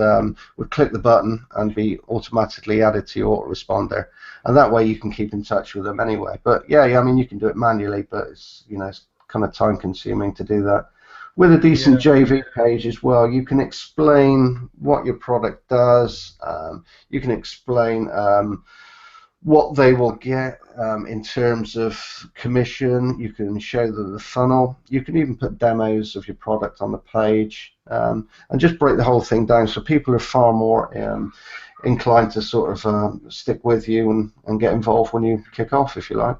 click the button and be automatically added to your autoresponder, and that way you can keep in touch with them anyway. But yeah, I mean, you can do it manually, but it's it's kind of time consuming to do that. With a decent JV page as well, you can explain what your product does. You can explain what they will get in terms of commission. You can show them the funnel. You can even put demos of your product on the page, and just break the whole thing down so people are far more inclined to sort of stick with you and get involved when you kick off, if you like.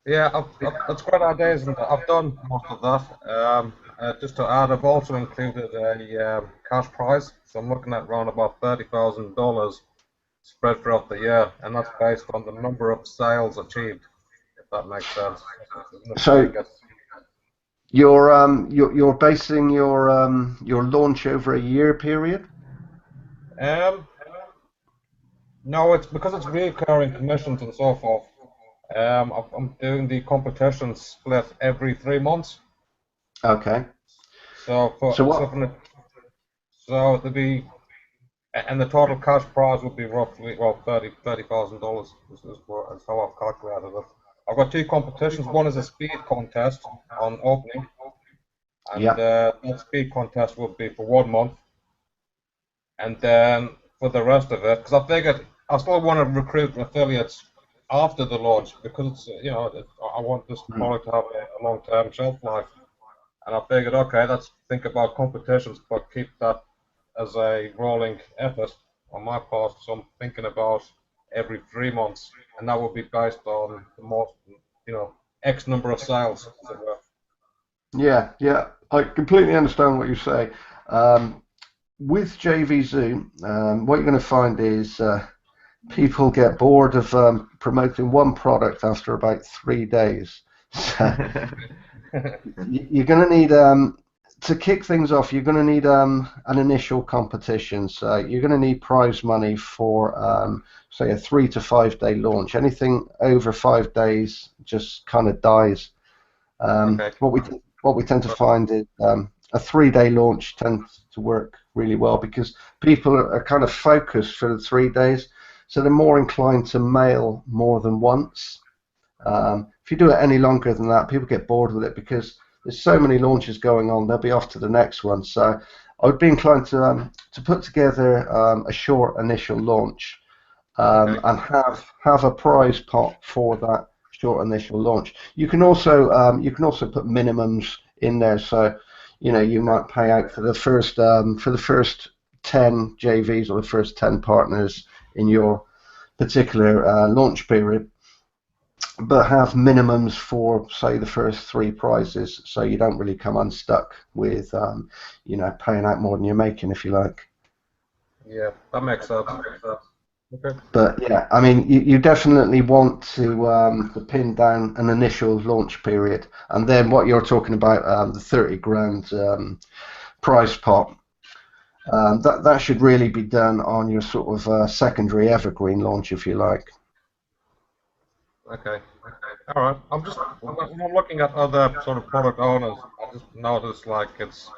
Yeah, that's great ideas, and I've done most of that. Just to add, I've also included a cash prize, so I'm looking at around about $30,000 spread throughout the year, and that's based on the number of sales achieved, if that makes sense. So you're basing your launch over a year period? No, it's because it's recurring commissions and so forth. I'm doing the competition split every 3 months. Okay. So there'd be, and the total cash prize would be roughly, well, $30,000 is how I've calculated it. I've got two competitions. One is a speed contest on opening, and that speed contest will be for 1 month. And then for the rest of it, because I figured I still want to recruit affiliates after the launch, because it's, I want this product to have a long-term shelf life. And I figured, okay, let's think about competitions, but keep that as a rolling effort on my part. So I'm thinking about every 3 months, and that would be based on the most, X number of sales, as it were. Yeah, I completely understand what you say. With JVZoo, what you're going to find is people get bored of promoting one product after about 3 days. So you're going to need to kick things off. You're going to need an initial competition. So you're going to need prize money for say a 3 to 5 day launch. Anything over 5 days just kind of dies. Okay. What we tend to find is a 3 day launch tends to work really well because people are kind of focused for the 3 days, so they're more inclined to mail more than once. If you do it any longer than that, people get bored with it because there's so many launches going on. They'll be off to the next one. So I would be inclined to put together a short initial launch and have a prize pot for that short initial launch. You can also put minimums in there. So you might pay out for the first 10 JVs or the first 10 partners in your particular launch period, but have minimums for, say, the first 3 prizes, so you don't really come unstuck with paying out more than you're making, if you like. Yeah, that makes sense. Okay. But yeah, I mean, you definitely want to pin down an initial launch period, and then what you're talking about, the 30 grand prize pot, that should really be done on your sort of secondary evergreen launch, if you like. Okay. All right. When I'm looking at other sort of product owners, I just noticed like it's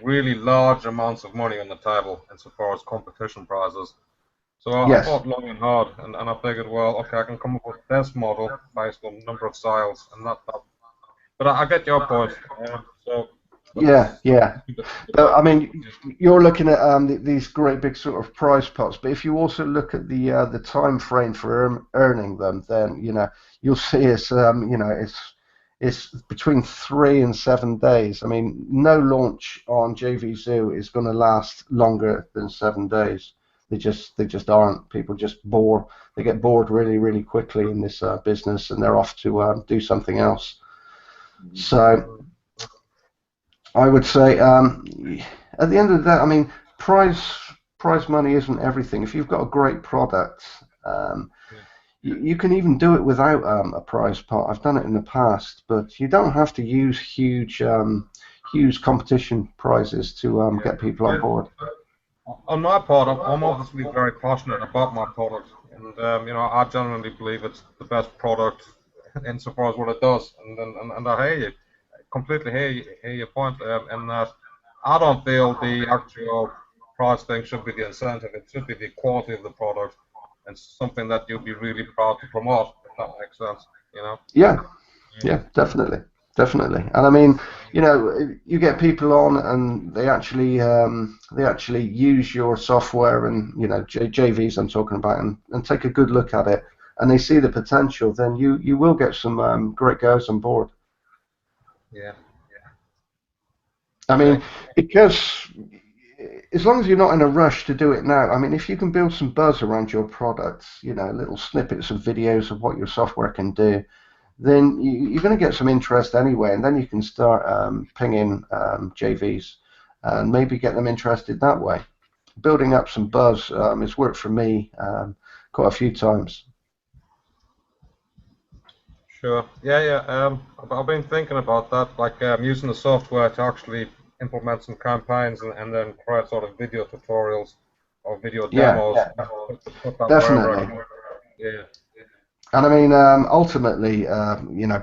really large amounts of money on the table insofar as competition prizes. So I Yes. thought long and hard, and I figured, well, okay, I can come up with this model based on number of sales, and that. But I get your point. So Yeah, let's yeah. keep it But about. I mean, you're looking at these great big sort of prize pots. But if you also look at the time frame for earning them, then you'll see it's between 3 and 7 days. I mean, no launch on JVZoo is going to last longer than 7 days. They just aren't. People just bore. They get bored really, really quickly in this business, and they're off to do something else. So I would say, at the end of the day, I mean, prize money isn't everything. If you've got a great product, you can even do it without a prize pot. I've done it in the past, but you don't have to use huge competition prizes to get people on Yeah. board. On my part, I'm obviously very passionate about my product, and I genuinely believe it's the best product insofar as what it does. And I hear you, completely hear your point, in that I don't feel the actual price thing should be the incentive. It should be the quality of the product and something that you'll be really proud to promote, if that makes sense. You know. Yeah, yeah, definitely, definitely. And I mean, you get people on and they actually use your software and JVs I'm talking about and take a good look at it and they see the potential, then you will get some great guys on board. Yeah. I Okay. mean, because as long as you're not in a rush to do it now, I mean, if you can build some buzz around your products, little snippets of videos of what your software can do, then you're going to get some interest anyway, and then you can start pinging JVs and maybe get them interested that way. Building up some buzz has worked for me quite a few times. Sure. Yeah, yeah. I've been thinking about that, like using the software to actually implement some campaigns and then create sort of video tutorials or video Yeah, demos. Put that wherever I definitely. can. Yeah. And I mean, ultimately,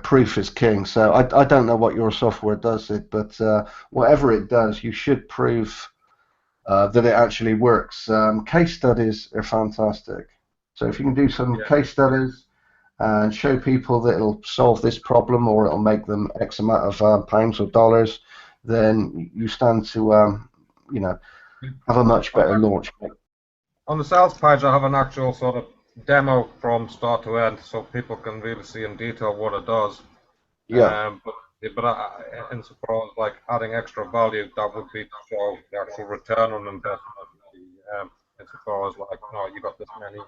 proof is king. So I don't know what your software does it, but whatever it does, you should prove that it actually works. Case studies are fantastic. So if you can do some Yeah. case studies and show people that it'll solve this problem or it'll make them X amount of pounds or dollars, then you stand to, have a much better launch. On the sales page, I have an actual sort of demo from start to end, so people can really see in detail what it does. Yeah, But insofar as like adding extra value, that would be to show the actual return on investment. Insofar as like, no, you got this many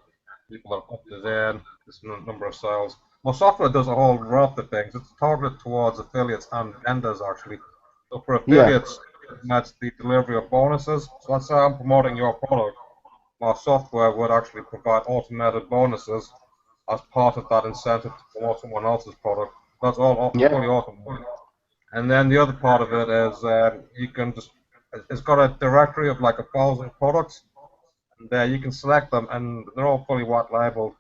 people that opted in, this number of sales. My software does a whole raft of things. It's targeted towards affiliates and vendors actually. So for yeah, affiliates, that's the delivery of bonuses. So let's say I'm promoting your product. My software would actually provide automated bonuses as part of that incentive to promote someone else's product. That's all yeah, fully automated. And then the other part of it is you can just, it's got a directory of like 1,000 products, and you can select them, and they're all fully white labeled,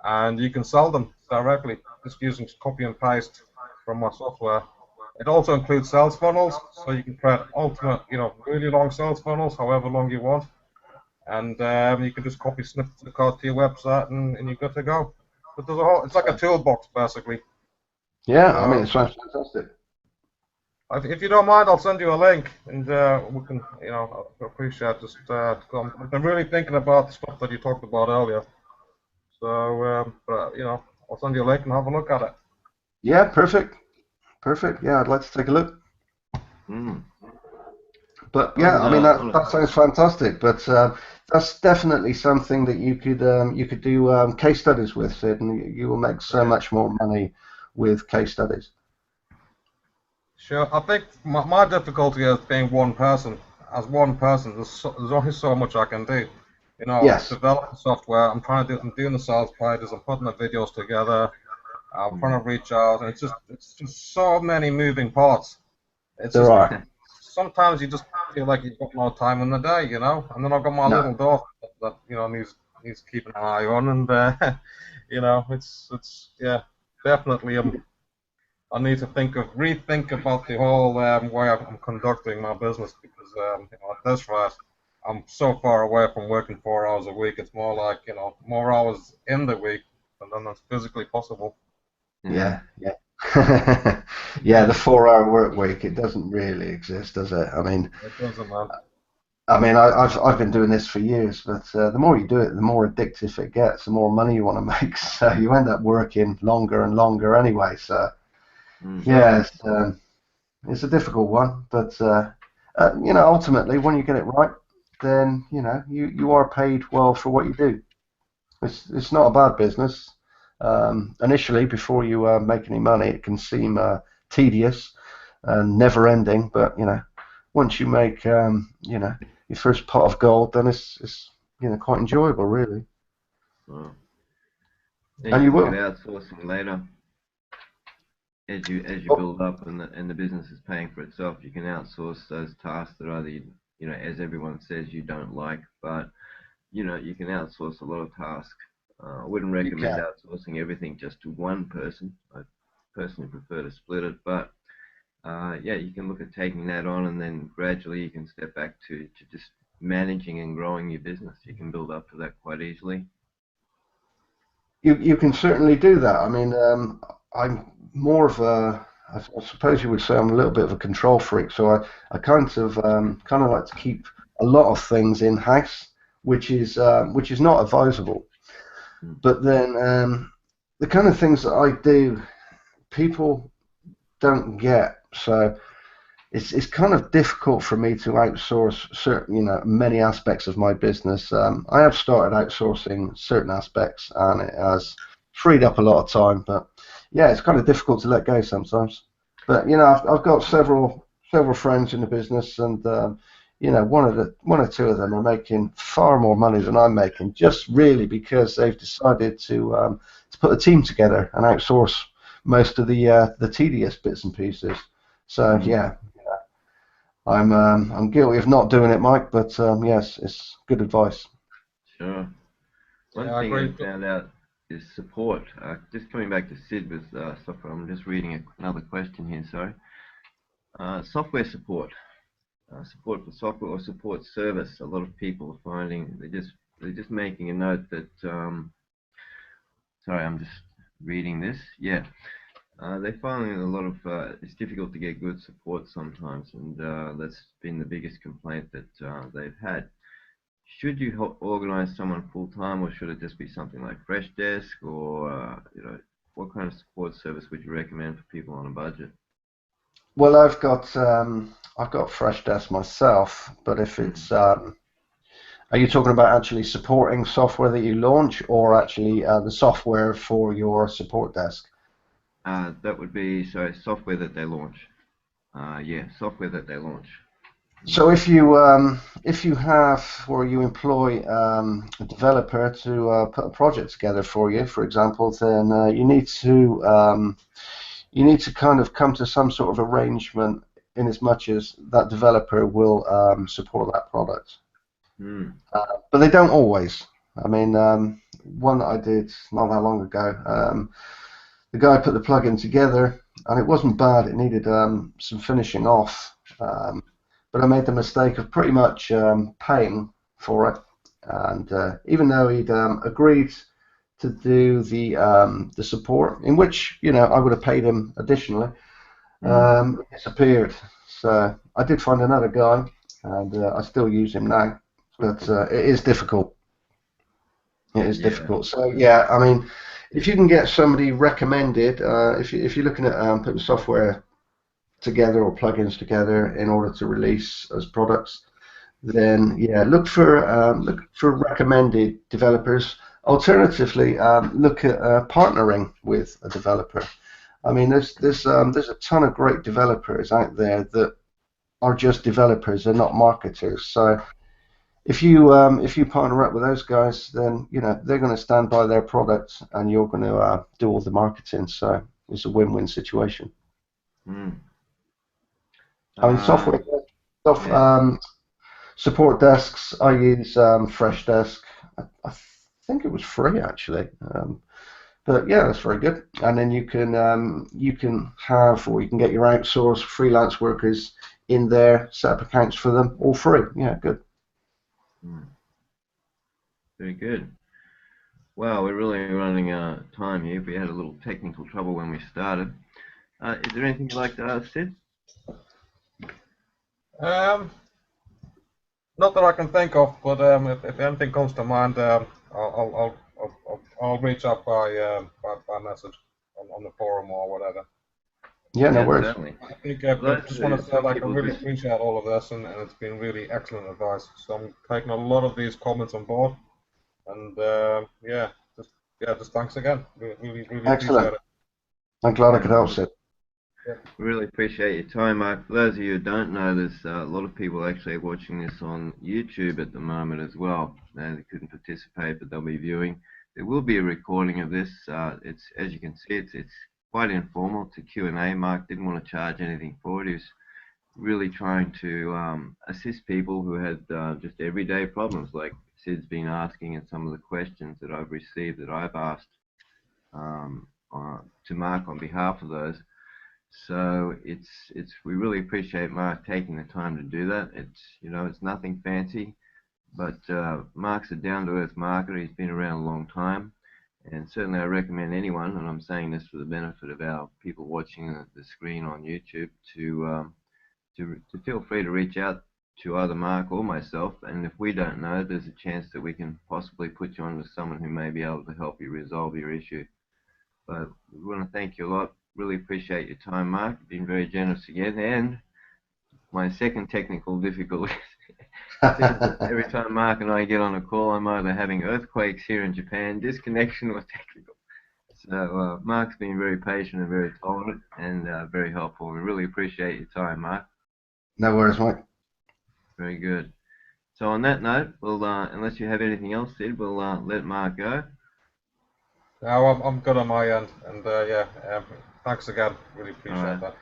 and you can sell them directly just using copy and paste from my software. It also includes sales funnels, so you can create ultimate, really long sales funnels, however long you want, and you can just copy snippets of the code to your website, and you're good to go. But there's a whole, it's like a toolbox basically. yeah. I mean, So it sounds fantastic. if you don't mind, I'll send you a link, and we can, I appreciate just. I've been really thinking about the stuff that you talked about earlier. So, I'll send you a link and have a look at it. Yeah, perfect, perfect. Yeah, I'd like to take a look. Mm. But yeah, On I mean on that sounds fantastic. But that's definitely something that you could do case studies with, Sid, and you will make so Yeah, much more money with case studies. sure. I think my difficulty is being one person. As one person, there's only so much I can do. I've Yes, developed the software. I'm doing the sales pages. I'm putting the videos together. I'm trying to reach out, and it's just so many moving parts. It's there just are. sometimes you just feel like you've got no time in the day, And then I've got my No, little daughter that needs keeping an eye on, and it's yeah, definitely I need to rethink about the whole way I'm conducting my business because at this rate, I'm so far away from working 4 hours a week. It's more like more hours in the week than that's physically possible. Yeah. Yeah. Yeah, the 4-hour work week, it doesn't really exist, does it? It doesn't, man. I've been doing this for years, but the more you do it, the more addictive it gets, the more money you want to make. So you end up working longer and longer anyway. So yeah, it's a difficult one, but ultimately, when you get it right, then you are paid well for what you do. It's not a bad business. Initially, before you make any money, it can seem tedious and never-ending, but once you make your first pot of gold, then it's quite enjoyable, really. Well, then And you you can look at will. outsourcing later as you Oh, build up and the business is paying for itself. You can outsource those tasks that either as everyone says, you don't like, but you can outsource a lot of tasks. I wouldn't you recommend can. outsourcing everything just to one person. I personally prefer to split it, but yeah, you can look at taking that on, and then gradually you can step back to just managing and growing your business. You can build up to that quite easily. You can certainly do that. I'm more of a, I suppose you would say I'm a little bit of a control freak. So I kind of like to keep a lot of things in house, which is not advisable. Mm. But then the kind of things that I do, people don't get. So it's kind of difficult for me to outsource certain, many aspects of my business. I have started outsourcing certain aspects, and it has freed up a lot of time. But yeah, it's kind of difficult to let go sometimes. But I've got several friends in the business, and one or two of them are making far more money than I'm making, just really because they've decided to put a team together and outsource most of the tedious bits and pieces. So Mm. yeah, I'm guilty of not doing it, Mike, but yes, it's good advice. Sure. One Yeah, I thing I agree. found out is support. Just coming back to Sid with software, I'm just reading another question here, sorry. Software support. Support for software or support service. A lot of people are finding they're just making a note that sorry, I'm just reading this. Yeah. They're finding a lot of it's difficult to get good support sometimes, and that's been the biggest complaint that they've had. Should you organize someone full time, or should it just be something like Fresh Desk, or what kind of support service would you recommend for people on a budget? Well, I've got Fresh Desk myself, but if Mm. it's are you talking about actually supporting software that you launch, or actually the software for your support desk? That would be software that they launch. Yeah, software that they launch. So if you have or you employ a developer to put a project together for you, for example, then you need to kind of come to some sort of arrangement in as much as that developer will support that product. Mm. But they don't always. One that I did not that long ago, the guy put the plugin together, and it wasn't bad. It needed some finishing off, but I made the mistake of pretty much paying for it. And even though he'd agreed to do the support, in which I would have paid him additionally, Mm. it disappeared. So I did find another guy, and I still use him now. But it is difficult. It is Yeah. difficult. So yeah, if you can get somebody recommended, if you're looking at putting software together or plugins together in order to release as products, then yeah, look for recommended developers. Alternatively, look at partnering with a developer. There's a ton of great developers out there that are just developers, they're not marketers. So if you partner up with those guys, then they're going to stand by their product, and you're going to do all the marketing. So it's a win-win situation. Mm. Software, soft, Yeah. support desks. I use Freshdesk. I think it was free actually. But yeah, that's very good. And then you can have, or you can get your outsourced freelance workers in there, set up accounts for them, all free. Yeah, good. Very good. Well, we're really running out of time here. We had a little technical trouble when we started. Is there anything you'd like to ask, Sid? Not that I can think of, but if anything comes to mind, I'll reach out by message on the forum or whatever. Yeah, no worries. Certainly. I think I just want to say, like, I really appreciate all of this, and it's been really excellent advice. So I'm taking a lot of these comments on board, and just thanks again. Really Excellent. appreciate it. I'm glad I could help, Sid. Yeah. Really appreciate your time, Mark. For those of you who don't know, there's a lot of people actually watching this on YouTube at the moment as well. They couldn't participate, but they'll be viewing. There will be a recording of this. It's, as you can see, it's quite informal. It's a Q&A. Mark didn't want to charge anything for it. He was really trying to assist people who had just everyday problems, like Sid's been asking, and some of the questions that I've received that I've asked to Mark on behalf of those. So we really appreciate Mark taking the time to do that. It's nothing fancy, but Mark's a down-to-earth marketer. He's been around a long time, and certainly I recommend anyone, and I'm saying this for the benefit of our people watching the screen on YouTube, to feel free to reach out to either Mark or myself, and if we don't know, there's a chance that we can possibly put you on with someone who may be able to help you resolve your issue. But we want to thank you a lot. Really appreciate your time, Mark. You've been very generous again. And my second technical difficulty, every time Mark and I get on a call, I'm either having earthquakes here in Japan, disconnection, or technical. So Mark's been very patient and very tolerant and very helpful. We really appreciate your time, Mark. No worries, Mike. Very good. So on that note, we'll, unless you have anything else, Sid, we'll let Mark go. No, I'm good on my end, and thanks again. Really appreciate that.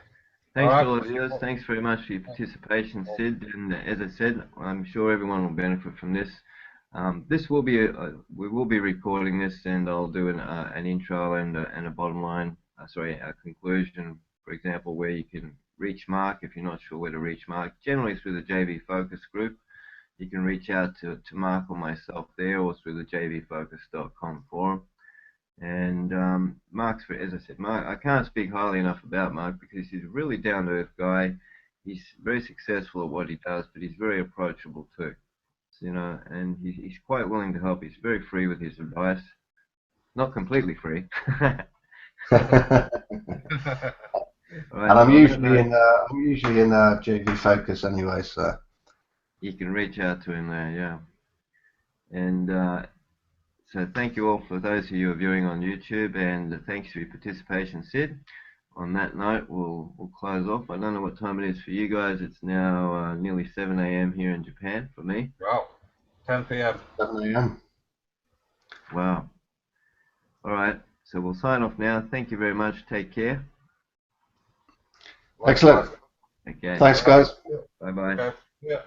Thanks to all of you. Thanks very much for your participation, Sid. And as I said, I'm sure everyone will benefit from this. This will be we will be recording this, and I'll do an intro and a bottom line. A conclusion, for example, where you can reach Mark if you're not sure where to reach Mark. Generally through the jvfocus group. You can reach out to Mark or myself there, or through the jvfocus.com forum. And Mark's, as I said, Mark, I can't speak highly enough about Mark because he's a really down-to-earth guy. He's very successful at what he does, but he's very approachable too. So, and he's quite willing to help. He's very free with his advice. Not completely free. Right, and I'm usually in jvfocus anyway, so you can reach out to him there, yeah. And so thank you all for those of you who are viewing on YouTube, and thanks for your participation, Sid. On that note, we'll close off. I don't know what time it is for you guys. It's now nearly 7 a.m. here in Japan for me. Wow, 10 p.m. 7 a.m. Wow. All right, so we'll sign off now. Thank you very much. Take care. Excellent. Okay. Thanks, guys. Bye-bye. Okay. Yeah.